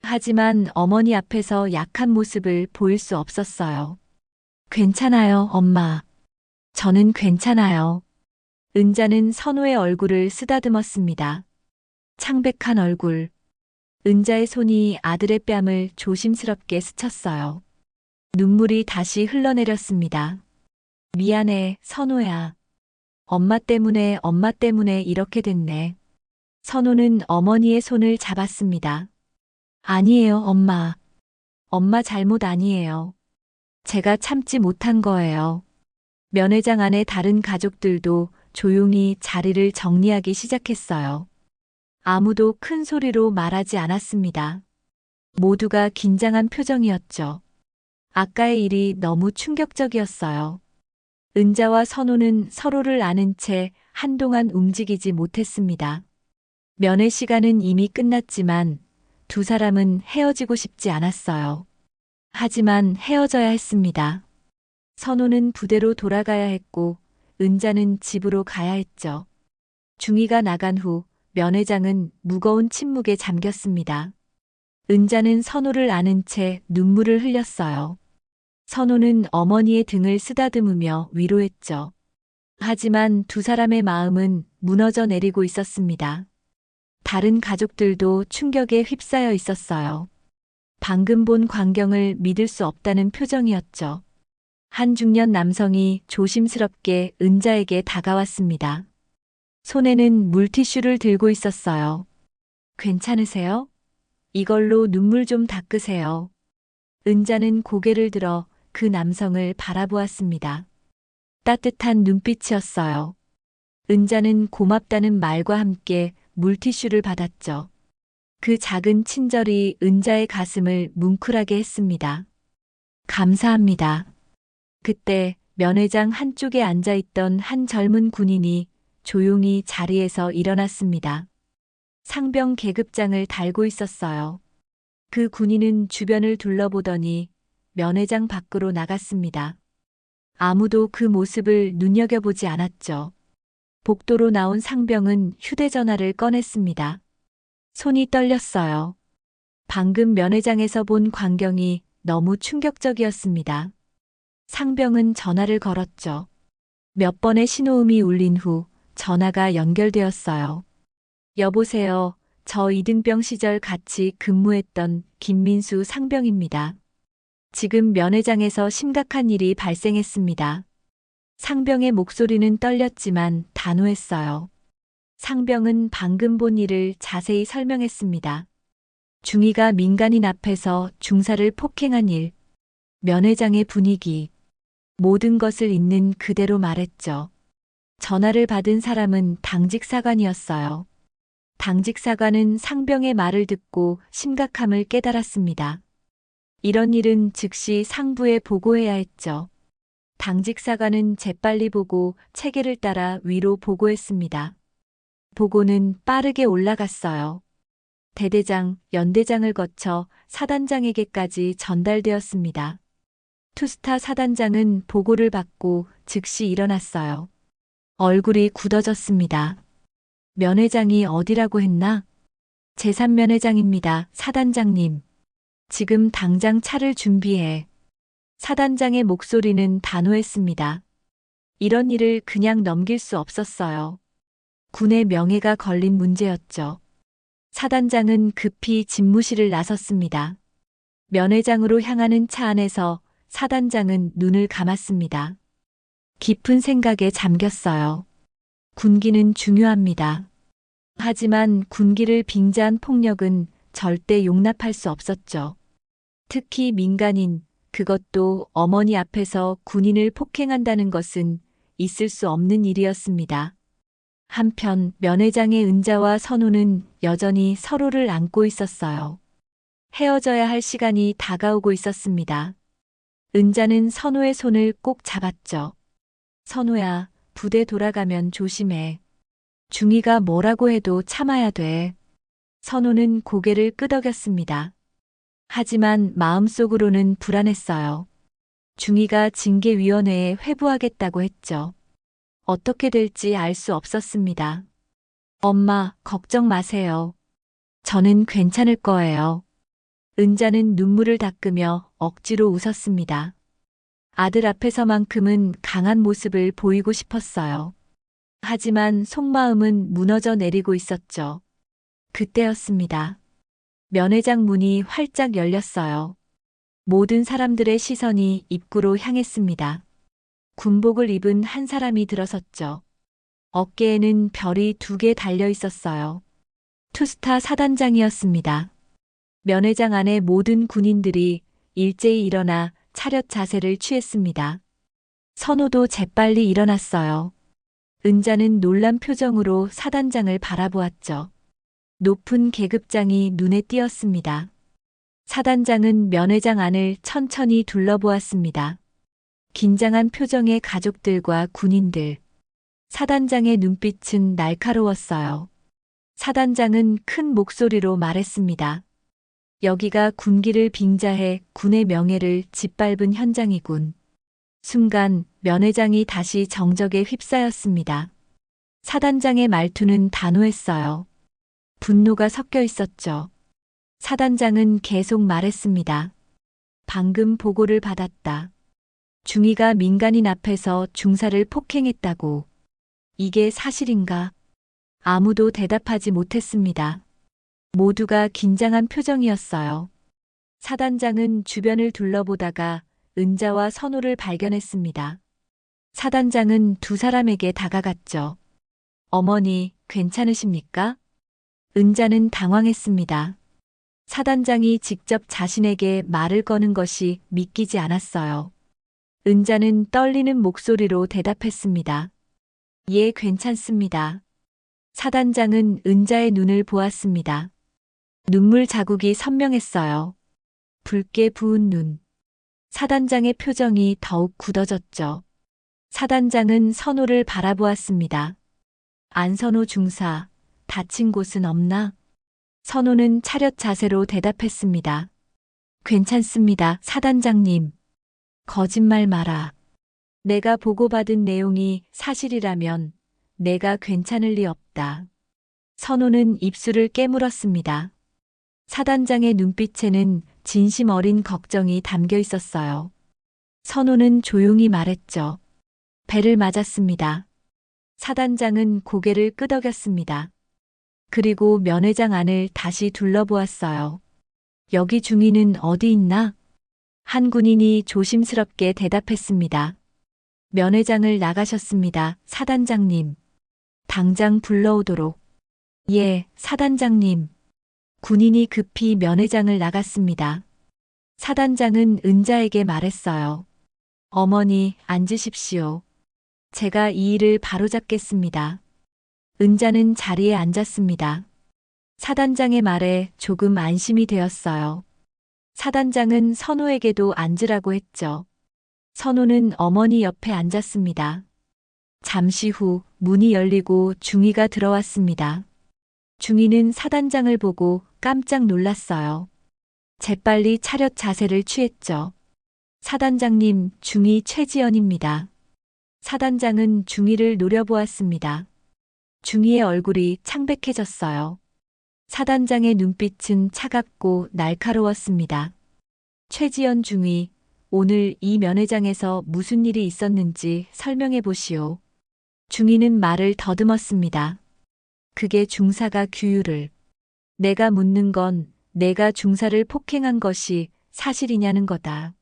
하지만 어머니 앞에서 약한 모습을 보일 수 없었어요. 괜찮아요, 엄마. 저는 괜찮아요. 은자는 선호의 얼굴을 쓰다듬었습니다. 창백한 얼굴. 은자의 손이 아들의 뺨을 조심스럽게 스쳤어요. 눈물이 다시 흘러내렸습니다. 미안해, 선호야. 엄마 때문에 이렇게 됐네. 선호는 어머니의 손을 잡았습니다. 아니에요, 엄마. 엄마 잘못 아니에요. 제가 참지 못한 거예요. 면회장 안의 다른 가족들도 조용히 자리를 정리하기 시작했어요. 아무도 큰 소리로 말하지 않았습니다. 모두가 긴장한 표정이었죠. 아까의 일이 너무 충격적이었어요. 은자와 선호는 서로를 아는 채 한동안 움직이지 못했습니다. 면회 시간은 이미 끝났지만 두 사람은 헤어지고 싶지 않았어요. 하지만 헤어져야 했습니다. 선호는 부대로 돌아가야 했고 은자는 집으로 가야 했죠. 중이가 나간 후 면회장은 무거운 침묵에 잠겼습니다. 은자는 선호를 안은 채 눈물을 흘렸어요. 선호는 어머니의 등을 쓰다듬으며 위로했죠. 하지만 두 사람의 마음은 무너져 내리고 있었습니다. 다른 가족들도 충격에 휩싸여 있었어요. 방금 본 광경을 믿을 수 없다는 표정이었죠. 한 중년 남성이 조심스럽게 은자에게 다가왔습니다. 손에는 물티슈를 들고 있었어요. 괜찮으세요? 이걸로 눈물 좀 닦으세요. 은자는 고개를 들어 그 남성을 바라보았습니다. 따뜻한 눈빛이었어요. 은자는 고맙다는 말과 함께 물티슈를 받았죠. 그 작은 친절이 은자의 가슴을 뭉클하게 했습니다. 감사합니다. 그때 면회장 한쪽에 앉아있던 한 젊은 군인이 조용히 자리에서 일어났습니다. 상병 계급장을 달고 있었어요. 그 군인은 주변을 둘러보더니 면회장 밖으로 나갔습니다. 아무도 그 모습을 눈여겨보지 않았죠. 복도로 나온 상병은 휴대전화를 꺼냈습니다. 손이 떨렸어요. 방금 면회장에서 본 광경이 너무 충격적이었습니다. 상병은 전화를 걸었죠. 몇 번의 신호음이 울린 후 전화가 연결되었어요. 여보세요. 저 이등병 시절 같이 근무했던 김민수 상병입니다. 지금 면회장에서 심각한 일이 발생했습니다. 상병의 목소리는 떨렸지만 단호했어요. 상병은 방금 본 일을 자세히 설명했습니다. 중이가 민간인 앞에서 중사를 폭행한 일, 면회장의 분위기, 모든 것을 있는 그대로 말했죠. 전화를 받은 사람은 당직 사관이었어요. 당직 사관은 상병의 말을 듣고 심각함을 깨달았습니다. 이런 일은 즉시 상부에 보고해야 했죠. 당직 사관은 재빨리 보고 체계를 따라 위로 보고했습니다. 보고는 빠르게 올라갔어요. 대대장, 연대장을 거쳐 사단장에게까지 전달되었습니다. 투스타 사단장은 보고를 받고 즉시 일어났어요. 얼굴이 굳어졌습니다. 면회장이 어디라고 했나? 제3면회장입니다, 사단장님. 지금 당장 차를 준비해. 사단장의 목소리는 단호했습니다. 이런 일을 그냥 넘길 수 없었어요. 군의 명예가 걸린 문제였죠. 사단장은 급히 집무실을 나섰습니다. 면회장으로 향하는 차 안에서 사단장은 눈을 감았습니다. 깊은 생각에 잠겼어요. 군기는 중요합니다. 하지만 군기를 빙자한 폭력은 절대 용납할 수 없었죠. 특히 민간인, 그것도 어머니 앞에서 군인을 폭행한다는 것은 있을 수 없는 일이었습니다. 한편 면회장의 은자와 선우는 여전히 서로를 안고 있었어요. 헤어져야 할 시간이 다가오고 있었습니다. 은자는 선우의 손을 꼭 잡았죠. 선우야, 부대 돌아가면 조심해. 중이가 뭐라고 해도 참아야 돼. 선우는 고개를 끄덕였습니다. 하지만 마음속으로는 불안했어요. 중이가 징계위원회에 회부하겠다고 했죠. 어떻게 될지 알 수 없었습니다. 엄마, 걱정 마세요. 저는 괜찮을 거예요. 은자는 눈물을 닦으며 억지로 웃었습니다. 아들 앞에서만큼은 강한 모습을 보이고 싶었어요. 하지만 속마음은 무너져 내리고 있었죠. 그때였습니다. 면회장 문이 활짝 열렸어요. 모든 사람들의 시선이 입구로 향했습니다. 군복을 입은 한 사람이 들어섰죠. 어깨에는 별이 2개 달려 있었어요. 투스타 사단장이었습니다. 면회장 안의 모든 군인들이 일제히 일어나 차렷 자세를 취했습니다. 선호도 재빨리 일어났어요. 은자는 놀란 표정으로 사단장을 바라보았죠. 높은 계급장이 눈에 띄었습니다. 사단장은 면회장 안을 천천히 둘러보았습니다. 긴장한 표정의 가족들과 군인들. 사단장의 눈빛은 날카로웠어요. 사단장은 큰 목소리로 말했습니다. 여기가 군기를 빙자해 군의 명예를 짓밟은 현장이군. 순간 면회장이 다시 정적에 휩싸였습니다. 사단장의 말투는 단호했어요. 분노가 섞여 있었죠. 사단장은 계속 말했습니다. 방금 보고를 받았다. 중위가 민간인 앞에서 중사를 폭행했다고. 이게 사실인가? 아무도 대답하지 못했습니다. 모두가 긴장한 표정이었어요. 사단장은 주변을 둘러보다가 은자와 선호를 발견했습니다. 사단장은 두 사람에게 다가갔죠. 어머니, 괜찮으십니까? 은자는 당황했습니다. 사단장이 직접 자신에게 말을 거는 것이 믿기지 않았어요. 은자는 떨리는 목소리로 대답했습니다. 예, 괜찮습니다. 사단장은 은자의 눈을 보았습니다. 눈물 자국이 선명했어요. 붉게 부은 눈. 사단장의 표정이 더욱 굳어졌죠. 사단장은 선호를 바라보았습니다. 안선호 중사, 다친 곳은 없나? 선호는 차렷 자세로 대답했습니다. 괜찮습니다, 사단장님. 거짓말 마라. 내가 보고받은 내용이 사실이라면 내가 괜찮을 리 없다. 선호는 입술을 깨물었습니다. 사단장의 눈빛에는 진심 어린 걱정이 담겨 있었어요. 선호는 조용히 말했죠. 배를 맞았습니다. 사단장은 고개를 끄덕였습니다. 그리고 면회장 안을 다시 둘러보았어요. 여기 중위는 어디 있나? 한 군인이 조심스럽게 대답했습니다. 면회장을 나가셨습니다, 사단장님. 당장 불러오도록. 예, 사단장님. 군인이 급히 면회장을 나갔습니다. 사단장은 은자에게 말했어요. 어머니, 앉으십시오. 제가 이 일을 바로잡겠습니다. 은자는 자리에 앉았습니다. 사단장의 말에 조금 안심이 되었어요. 사단장은 선호에게도 앉으라고 했죠. 선호는 어머니 옆에 앉았습니다. 잠시 후 문이 열리고 중위가 들어왔습니다. 중위는 사단장을 보고 깜짝 놀랐어요. 재빨리 차렷 자세를 취했죠. 사단장님, 중위 최지연입니다. 사단장은 중위를 노려보았습니다. 중위의 얼굴이 창백해졌어요. 사단장의 눈빛은 차갑고 날카로웠습니다. 최지연 중위, 오늘 이 면회장에서 무슨 일이 있었는지 설명해 보시오. 중위는 말을 더듬었습니다. 그게 중사가 규율을. 내가 묻는 건 내가 중사를 폭행한 것이 사실이냐는 거다.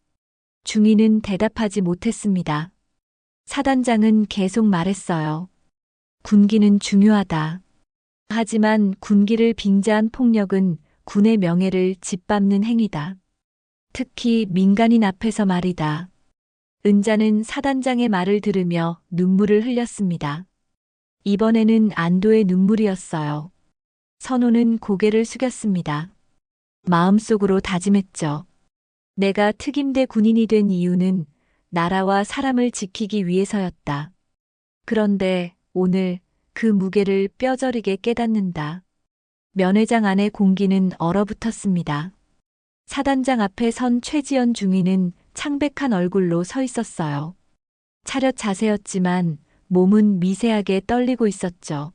중위는 대답하지 못했습니다. 사단장은 계속 말했어요. 군기는 중요하다. 하지만 군기를 빙자한 폭력은 군의 명예를 짓밟는 행위다. 특히 민간인 앞에서 말이다. 은자는 사단장의 말을 들으며 눈물을 흘렸습니다. 이번에는 안도의 눈물이었어요. 선호는 고개를 숙였습니다. 마음속으로 다짐했죠. 내가 특임대 군인이 된 이유는 나라와 사람을 지키기 위해서였다. 그런데 오늘 그 무게를 뼈저리게 깨닫는다. 면회장 안의 공기는 얼어붙었습니다. 사단장 앞에 선 최지연 중위는 창백한 얼굴로 서 있었어요. 차렷 자세였지만 몸은 미세하게 떨리고 있었죠.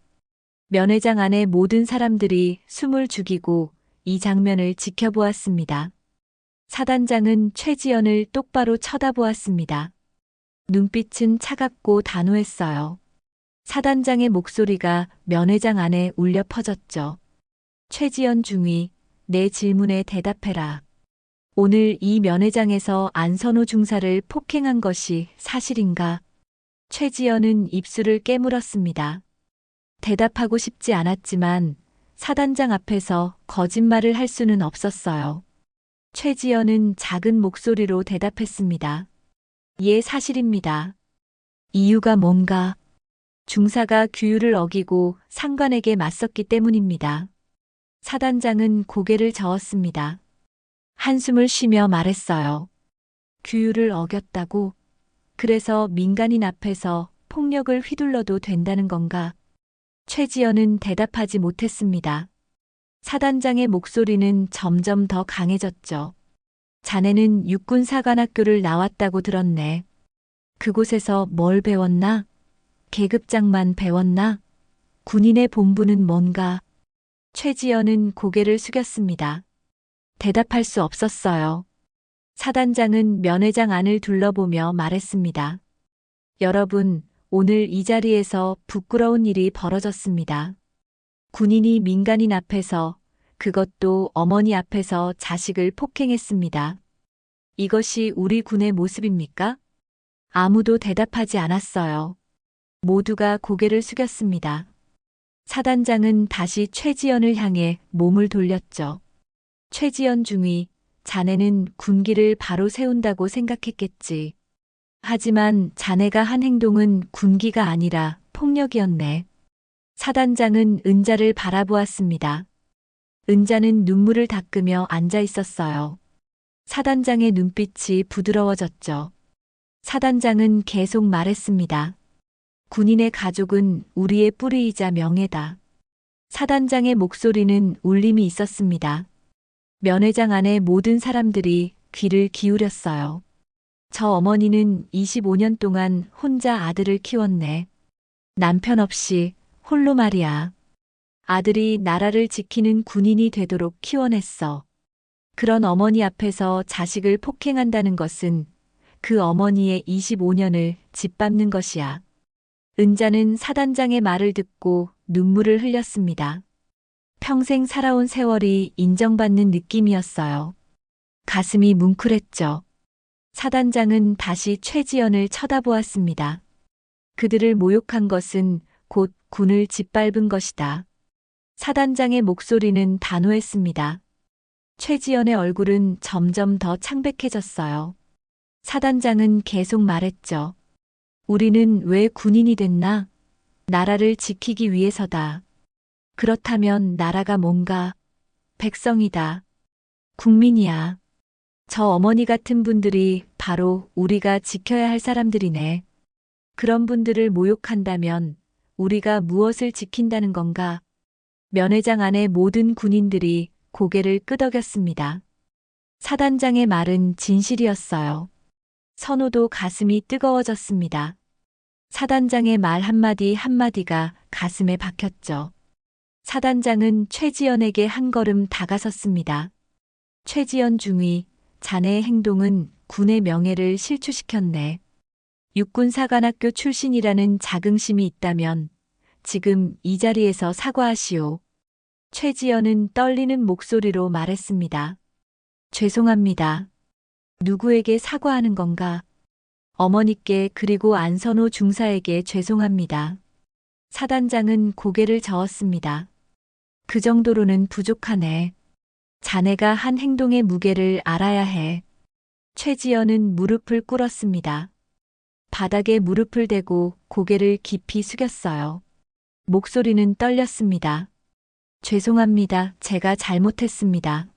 면회장 안의 모든 사람들이 숨을 죽이고 이 장면을 지켜보았습니다. 사단장은 최지연을 똑바로 쳐다보았습니다. 눈빛은 차갑고 단호했어요. 사단장의 목소리가 면회장 안에 울려 퍼졌죠. 최지연 중위, 내 질문에 대답해라. 오늘 이 면회장에서 안선호 중사를 폭행한 것이 사실인가? 최지연은 입술을 깨물었습니다. 대답하고 싶지 않았지만 사단장 앞에서 거짓말을 할 수는 없었어요. 최지연은 작은 목소리로 대답했습니다. 예, 사실입니다. 이유가 뭔가? 중사가 규율을 어기고 상관에게 맞섰기 때문입니다. 사단장은 고개를 저었습니다. 한숨을 쉬며 말했어요. 규율을 어겼다고? 그래서 민간인 앞에서 폭력을 휘둘러도 된다는 건가? 최지연은 대답하지 못했습니다. 사단장의 목소리는 점점 더 강해졌죠. 자네는 육군사관학교를 나왔다고 들었네. 그곳에서 뭘 배웠나? 계급장만 배웠나? 군인의 본분은 뭔가? 최지연은 고개를 숙였습니다. 대답할 수 없었어요. 사단장은 면회장 안을 둘러보며 말했습니다. 여러분, 오늘 이 자리에서 부끄러운 일이 벌어졌습니다. 군인이 민간인 앞에서, 그것도 어머니 앞에서 자식을 폭행했습니다. 이것이 우리 군의 모습입니까? 아무도 대답하지 않았어요. 모두가 고개를 숙였습니다. 사단장은 다시 최지연을 향해 몸을 돌렸죠. 최지연 중위, 자네는 군기를 바로 세운다고 생각했겠지. 하지만 자네가 한 행동은 군기가 아니라 폭력이었네. 사단장은 은자를 바라보았습니다. 은자는 눈물을 닦으며 앉아 있었어요. 사단장의 눈빛이 부드러워졌죠. 사단장은 계속 말했습니다. 군인의 가족은 우리의 뿌리이자 명예다. 사단장의 목소리는 울림이 있었습니다. 면회장 안의 모든 사람들이 귀를 기울였어요. 저 어머니는 25년 동안 혼자 아들을 키웠네. 남편 없이 홀로 말이야. 아들이 나라를 지키는 군인이 되도록 키워냈어. 그런 어머니 앞에서 자식을 폭행한다는 것은 그 어머니의 25년을 짓밟는 것이야. 은자는 사단장의 말을 듣고 눈물을 흘렸습니다. 평생 살아온 세월이 인정받는 느낌이었어요. 가슴이 뭉클했죠. 사단장은 다시 최지연을 쳐다보았습니다. 그들을 모욕한 것은 곧 군을 짓밟은 것이다. 사단장의 목소리는 단호했습니다. 최지연의 얼굴은 점점 더 창백해졌어요. 사단장은 계속 말했죠. 우리는 왜 군인이 됐나? 나라를 지키기 위해서다. 그렇다면 나라가 뭔가? 백성이다. 국민이야. 저 어머니 같은 분들이 바로 우리가 지켜야 할 사람들이네. 그런 분들을 모욕한다면 우리가 무엇을 지킨다는 건가? 면회장 안의 모든 군인들이 고개를 끄덕였습니다. 사단장의 말은 진실이었어요. 선호도 가슴이 뜨거워졌습니다. 사단장의 말 한마디 한마디가 가슴에 박혔죠. 사단장은 최지연에게 한 걸음 다가섰습니다. 최지연 중위, 자네의 행동은 군의 명예를 실추시켰네. 육군사관학교 출신이라는 자긍심이 있다면 지금 이 자리에서 사과하시오. 최지연은 떨리는 목소리로 말했습니다. 죄송합니다. 누구에게 사과하는 건가? 어머니께 그리고 안선호 중사에게 죄송합니다. 사단장은 고개를 저었습니다. 그 정도로는 부족하네. 자네가 한 행동의 무게를 알아야 해. 최지연은 무릎을 꿇었습니다. 바닥에 무릎을 대고 고개를 깊이 숙였어요. 목소리는 떨렸습니다. 죄송합니다. 제가 잘못했습니다.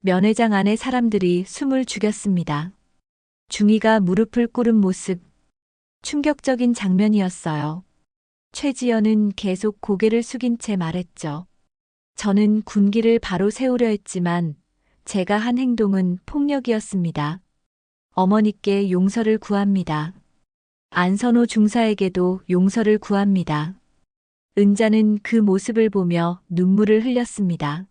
면회장 안의 사람들이 숨을 죽였습니다. 중위가 무릎을 꿇은 모습, 충격적인 장면이었어요. 최지연은 계속 고개를 숙인 채 말했죠. 저는 군기를 바로 세우려 했지만 제가 한 행동은 폭력이었습니다. 어머니께 용서를 구합니다. 안선호 중사에게도 용서를 구합니다. 은자는 그 모습을 보며 눈물을 흘렸습니다.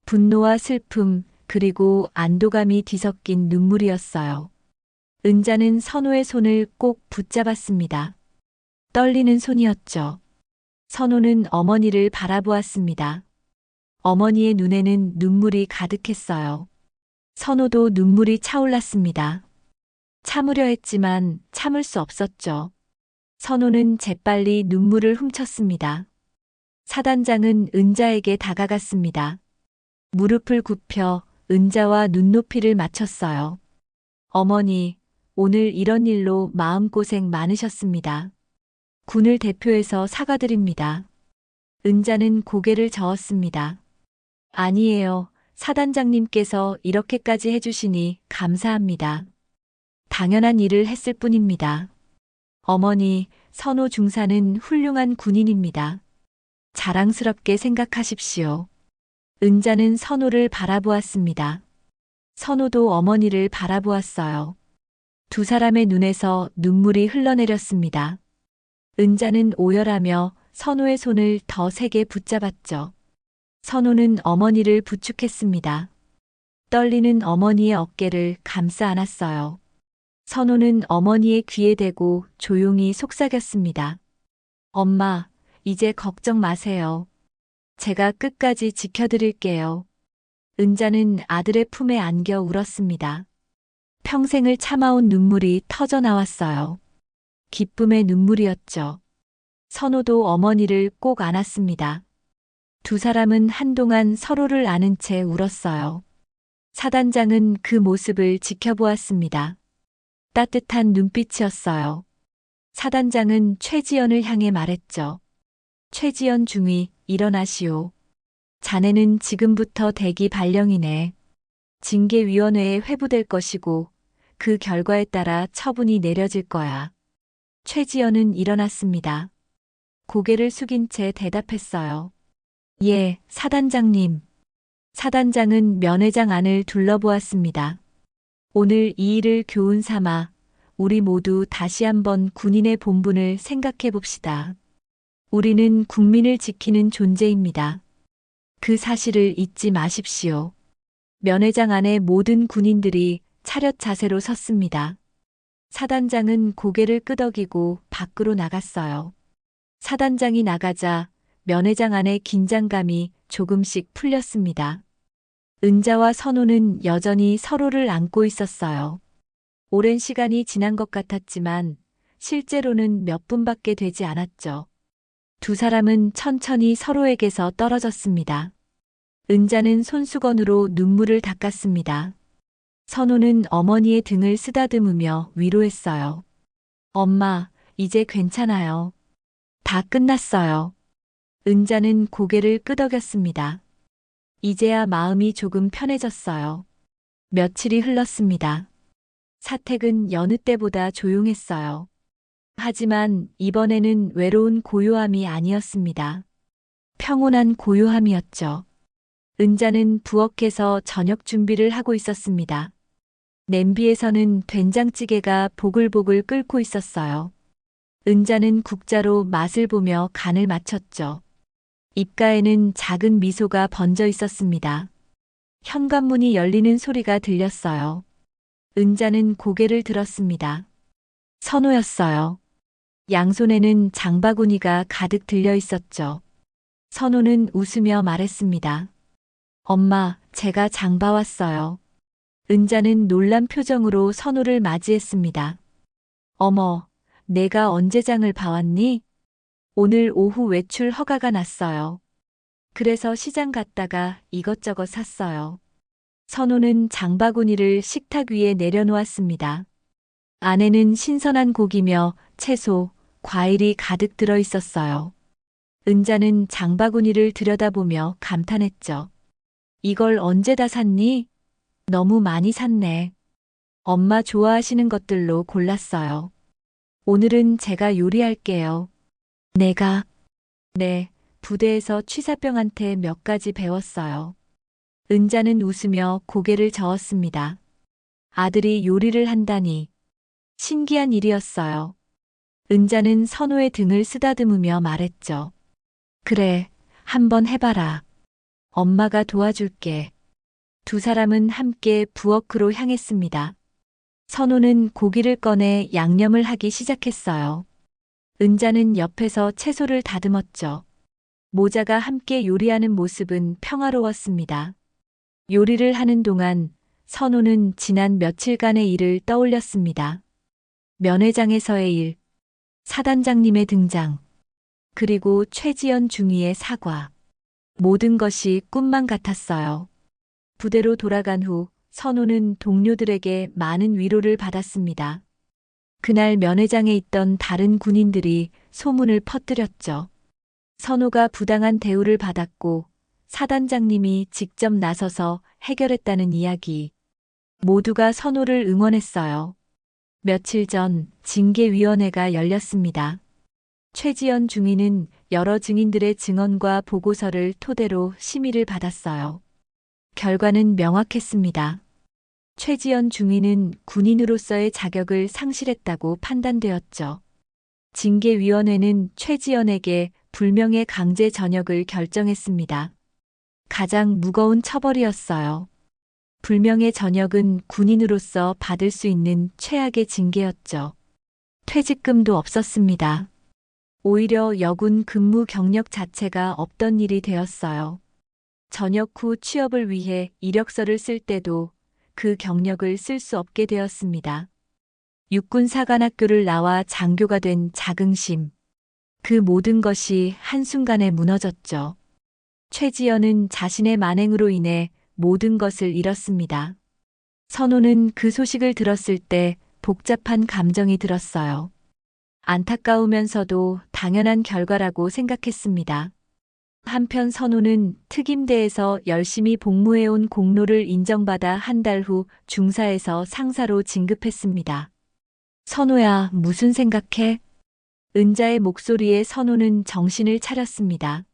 분노와 슬픔 그리고 안도감이 뒤섞인 눈물이었어요. 은자는 선호의 손을 꼭 붙잡았습니다. 떨리는 손이었죠. 선호는 어머니를 바라보았습니다. 어머니의 눈에는 눈물이 가득했어요. 선호도 눈물이 차올랐습니다. 참으려 했지만 참을 수 없었죠. 선호는 재빨리 눈물을 훔쳤습니다. 사단장은 은자에게 다가갔습니다. 무릎을 굽혀 은자와 눈높이를 맞췄어요. 어머니, 오늘 이런 일로 마음고생 많으셨습니다. 군을 대표해서 사과드립니다. 은자는 고개를 저었습니다. 아니에요. 사단장님께서 이렇게까지 해주시니 감사합니다. 당연한 일을 했을 뿐입니다. 어머니, 선호 중사는 훌륭한 군인입니다. 자랑스럽게 생각하십시오. 은자는 선호를 바라보았습니다. 선호도 어머니를 바라보았어요. 두 사람의 눈에서 눈물이 흘러내렸습니다. 은자는 오열하며 선호의 손을 더 세게 붙잡았죠. 선호는 어머니를 부축했습니다. 떨리는 어머니의 어깨를 감싸 안았어요. 선호는 어머니의 귀에 대고 조용히 속삭였습니다. 엄마, 이제 걱정 마세요. 제가 끝까지 지켜드릴게요. 은자는 아들의 품에 안겨 울었습니다. 평생을 참아온 눈물이 터져 나왔어요. 기쁨의 눈물이었죠. 선호도 어머니를 꼭 안았습니다. 두 사람은 한동안 서로를 안은 채 울었어요. 사단장은 그 모습을 지켜보았습니다. 따뜻한 눈빛이었어요. 사단장은 최지연을 향해 말했죠. 최지연 중위, 일어나시오. 자네는 지금부터 대기 발령이네. 징계위원회에 회부될 것이고 그 결과에 따라 처분이 내려질 거야. 최지연은 일어났습니다. 고개를 숙인 채 대답했어요. 예, 사단장님. 사단장은 면회장 안을 둘러보았습니다. 오늘 이 일을 교훈 삼아 우리 모두 다시 한번 군인의 본분을 생각해 봅시다. 우리는 국민을 지키는 존재입니다. 그 사실을 잊지 마십시오. 면회장 안에 모든 군인들이 차렷 자세로 섰습니다. 사단장은 고개를 끄덕이고 밖으로 나갔어요. 사단장이 나가자 면회장 안의 긴장감이 조금씩 풀렸습니다. 은자와 선호는 여전히 서로를 안고 있었어요. 오랜 시간이 지난 것 같았지만 실제로는 몇 분밖에 되지 않았죠. 두 사람은 천천히 서로에게서 떨어졌습니다. 은자는 손수건으로 눈물을 닦았습니다. 선호는 어머니의 등을 쓰다듬으며 위로했어요. 엄마, 이제 괜찮아요. 다 끝났어요. 은자는 고개를 끄덕였습니다. 이제야 마음이 조금 편해졌어요. 며칠이 흘렀습니다. 사택은 여느 때보다 조용했어요. 하지만 이번에는 외로운 고요함이 아니었습니다. 평온한 고요함이었죠. 은자는 부엌에서 저녁 준비를 하고 있었습니다. 냄비에서는 된장찌개가 보글보글 끓고 있었어요. 은자는 국자로 맛을 보며 간을 맞췄죠. 입가에는 작은 미소가 번져 있었습니다. 현관문이 열리는 소리가 들렸어요. 은자는 고개를 들었습니다. 선호였어요. 양손에는 장바구니가 가득 들려 있었죠. 선호는 웃으며 말했습니다. 엄마, 제가 장 봐왔어요. 은자는 놀란 표정으로 선호를 맞이했습니다. 어머, 내가 언제 장을 봐왔니? 오늘 오후 외출 허가가 났어요. 그래서 시장 갔다가 이것저것 샀어요. 선호는 장바구니를 식탁 위에 내려놓았습니다. 안에는 신선한 고기며 채소, 과일이 가득 들어 있었어요. 은자는 장바구니를 들여다보며 감탄했죠. 이걸 언제 다 샀니? 너무 많이 샀네. 엄마 좋아하시는 것들로 골랐어요. 오늘은 제가 요리할게요. 내가? 네, 부대에서 취사병한테 몇 가지 배웠어요. 은자는 웃으며 고개를 저었습니다. 아들이 요리를 한다니. 신기한 일이었어요. 은자는 선호의 등을 쓰다듬으며 말했죠. 그래, 한번 해봐라. 엄마가 도와줄게. 두 사람은 함께 부엌으로 향했습니다. 선호는 고기를 꺼내 양념을 하기 시작했어요. 은자는 옆에서 채소를 다듬었죠. 모자가 함께 요리하는 모습은 평화로웠습니다. 요리를 하는 동안 선호는 지난 며칠간의 일을 떠올렸습니다. 면회장에서의 일, 사단장님의 등장, 그리고 최지연 중위의 사과. 모든 것이 꿈만 같았어요. 부대로 돌아간 후 선호는 동료들에게 많은 위로를 받았습니다. 그날 면회장에 있던 다른 군인들이 소문을 퍼뜨렸죠. 선호가 부당한 대우를 받았고 사단장님이 직접 나서서 해결했다는 이야기. 모두가 선호를 응원했어요. 며칠 전 징계위원회가 열렸습니다. 최지연 중위는 여러 증인들의 증언과 보고서를 토대로 심의를 받았어요. 결과는 명확했습니다. 최지연 중위는 군인으로서의 자격을 상실했다고 판단되었죠. 징계위원회는 최지연에게 불명예 강제 전역을 결정했습니다. 가장 무거운 처벌이었어요. 불명예 전역은 군인으로서 받을 수 있는 최악의 징계였죠. 퇴직금도 없었습니다. 오히려 여군 근무 경력 자체가 없던 일이 되었어요. 전역 후 취업을 위해 이력서를 쓸 때도 그 경력을 쓸 수 없게 되었습니다. 육군사관학교를 나와 장교가 된 자긍심. 그 모든 것이 한순간에 무너졌죠. 최지연은 자신의 만행으로 인해 모든 것을 잃었습니다. 선호는 그 소식을 들었을 때 복잡한 감정이 들었어요. 안타까우면서도 당연한 결과라고 생각했습니다. 한편 선호는 특임대에서 열심히 복무해온 공로를 인정받아 한 달 후 중사에서 상사로 진급했습니다. 선호야, 무슨 생각해? 은자의 목소리에 선호는 정신을 차렸습니다.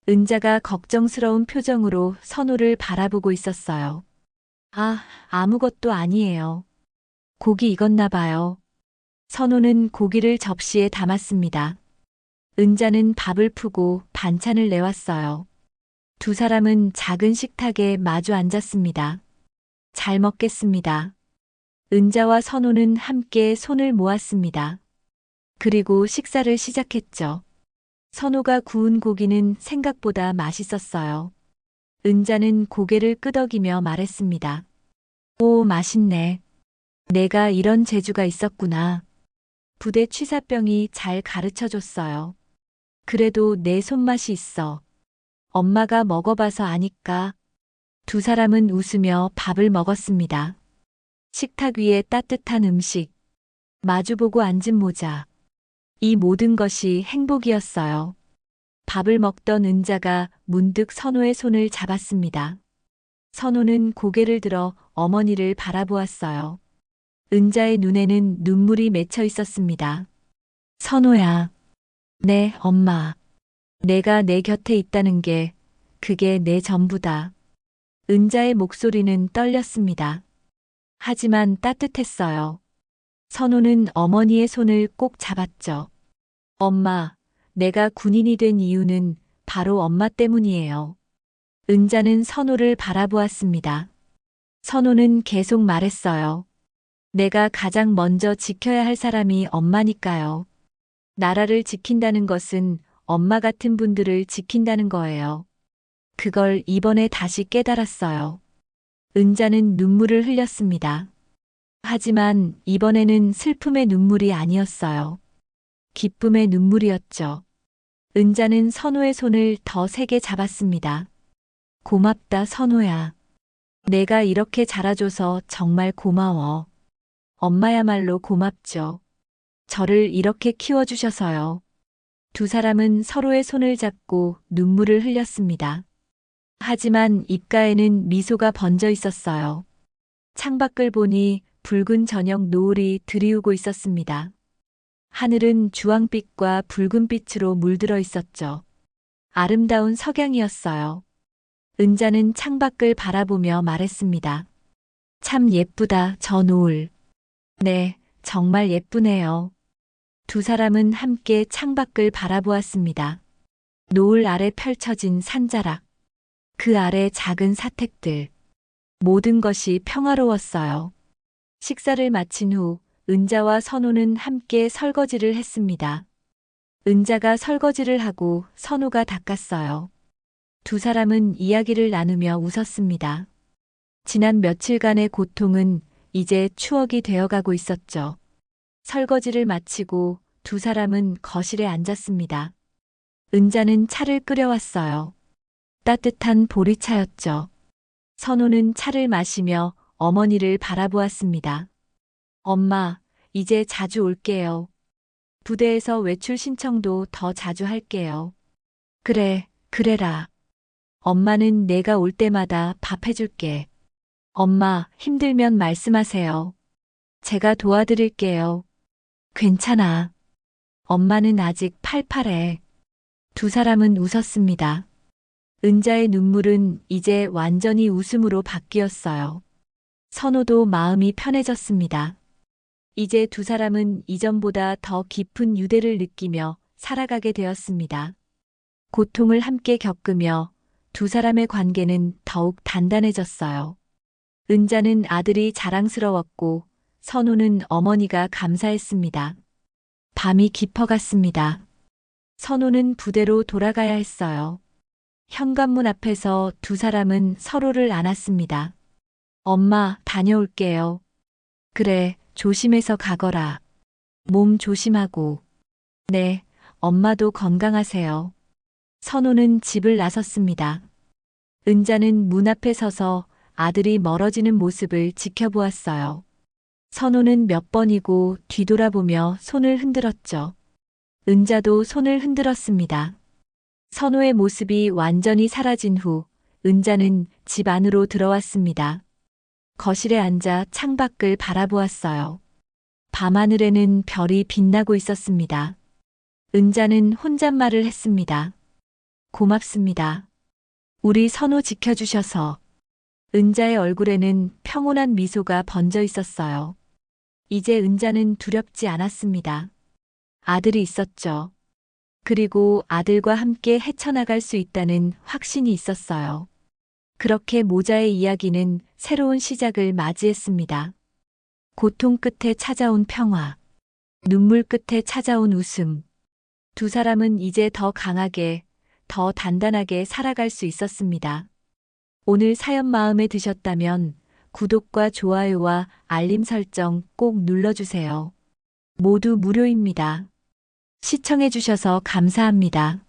은자가 걱정스러운 표정으로 선호를 바라보고 있었어요. 아무것도 아니에요. 고기 익었나 봐요. 선호는 고기를 접시에 담았습니다. 은자는 밥을 푸고 반찬을 내왔어요. 두 사람은 작은 식탁에 마주 앉았습니다. 잘 먹겠습니다. 은자와 선호는 함께 손을 모았습니다. 그리고 식사를 시작했죠. 선호가 구운 고기는 생각보다 맛있었어요. 은자는 고개를 끄덕이며 말했습니다. 오, 맛있네. 내가 이런 재주가 있었구나. 부대 취사병이 잘 가르쳐줬어요. 그래도 내 손맛이 있어. 엄마가 먹어봐서 아니까. 두 사람은 웃으며 밥을 먹었습니다. 식탁 위에 따뜻한 음식, 마주보고 앉은 모자. 이 모든 것이 행복이었어요. 밥을 먹던 은자가 문득 선호의 손을 잡았습니다. 선호는 고개를 들어 어머니를 바라보았어요. 은자의 눈에는 눈물이 맺혀 있었습니다. 선호야. 네, 엄마. 내가 내 곁에 있다는 게 그게 내 전부다. 은자의 목소리는 떨렸습니다. 하지만 따뜻했어요. 선호는 어머니의 손을 꼭 잡았죠. 엄마, 내가 군인이 된 이유는 바로 엄마 때문이에요. 은자는 선호를 바라보았습니다. 선호는 계속 말했어요. 내가 가장 먼저 지켜야 할 사람이 엄마니까요. 나라를 지킨다는 것은 엄마 같은 분들을 지킨다는 거예요. 그걸 이번에 다시 깨달았어요. 은자는 눈물을 흘렸습니다. 하지만 이번에는 슬픔의 눈물이 아니었어요. 기쁨의 눈물이었죠. 은자는 선호의 손을 더 세게 잡았습니다. 고맙다, 선호야. 내가 이렇게 자라줘서 정말 고마워. 엄마야말로 고맙죠. 저를 이렇게 키워주셔서요. 두 사람은 서로의 손을 잡고 눈물을 흘렸습니다. 하지만 입가에는 미소가 번져 있었어요. 창밖을 보니 붉은 저녁 노을이 드리우고 있었습니다. 하늘은 주황빛과 붉은빛으로 물들어 있었죠. 아름다운 석양이었어요. 은자는 창밖을 바라보며 말했습니다. 참 예쁘다, 저 노을. 네, 정말 예쁘네요. 두 사람은 함께 창밖을 바라보았습니다. 노을 아래 펼쳐진 산자락. 그 아래 작은 사택들. 모든 것이 평화로웠어요. 식사를 마친 후 은자와 선호는 함께 설거지를 했습니다. 은자가 설거지를 하고 선호가 닦았어요. 두 사람은 이야기를 나누며 웃었습니다. 지난 며칠간의 고통은 이제 추억이 되어가고 있었죠. 설거지를 마치고 두 사람은 거실에 앉았습니다. 은자는 차를 끓여왔어요. 따뜻한 보리차였죠. 선호는 차를 마시며 어머니를 바라보았습니다. 엄마, 이제 자주 올게요. 부대에서 외출 신청도 더 자주 할게요. 그래, 그래라. 엄마는 내가 올 때마다 밥 해줄게. 엄마, 힘들면 말씀하세요. 제가 도와드릴게요. 괜찮아. 엄마는 아직 팔팔해. 두 사람은 웃었습니다. 은자의 눈물은 이제 완전히 웃음으로 바뀌었어요. 선호도 마음이 편해졌습니다. 이제 두 사람은 이전보다 더 깊은 유대를 느끼며 살아가게 되었습니다. 고통을 함께 겪으며 두 사람의 관계는 더욱 단단해졌어요. 은자는 아들이 자랑스러웠고 선호는 어머니가 감사했습니다. 밤이 깊어갔습니다. 선호는 부대로 돌아가야 했어요. 현관문 앞에서 두 사람은 서로를 안았습니다. 엄마, 다녀올게요. 그래, 조심해서 가거라. 몸 조심하고. 네, 엄마도 건강하세요. 선호는 집을 나섰습니다. 은자는 문 앞에 서서 아들이 멀어지는 모습을 지켜보았어요. 선호는 몇 번이고 뒤돌아보며 손을 흔들었죠. 은자도 손을 흔들었습니다. 선호의 모습이 완전히 사라진 후 은자는 집 안으로 들어왔습니다. 거실에 앉아 창밖을 바라보았어요. 밤하늘에는 별이 빛나고 있었습니다. 은자는 혼잣말을 했습니다. 고맙습니다. 우리 선호 지켜주셔서. 은자의 얼굴에는 평온한 미소가 번져 있었어요. 이제 은자는 두렵지 않았습니다. 아들이 있었죠. 그리고 아들과 함께 헤쳐나갈 수 있다는 확신이 있었어요. 그렇게 모자의 이야기는 새로운 시작을 맞이했습니다. 고통 끝에 찾아온 평화, 눈물 끝에 찾아온 웃음. 두 사람은 이제 더 강하게, 더 단단하게 살아갈 수 있었습니다. 오늘 사연 마음에 드셨다면 구독과 좋아요와 알림 설정 꼭 눌러주세요. 모두 무료입니다. 시청해주셔서 감사합니다.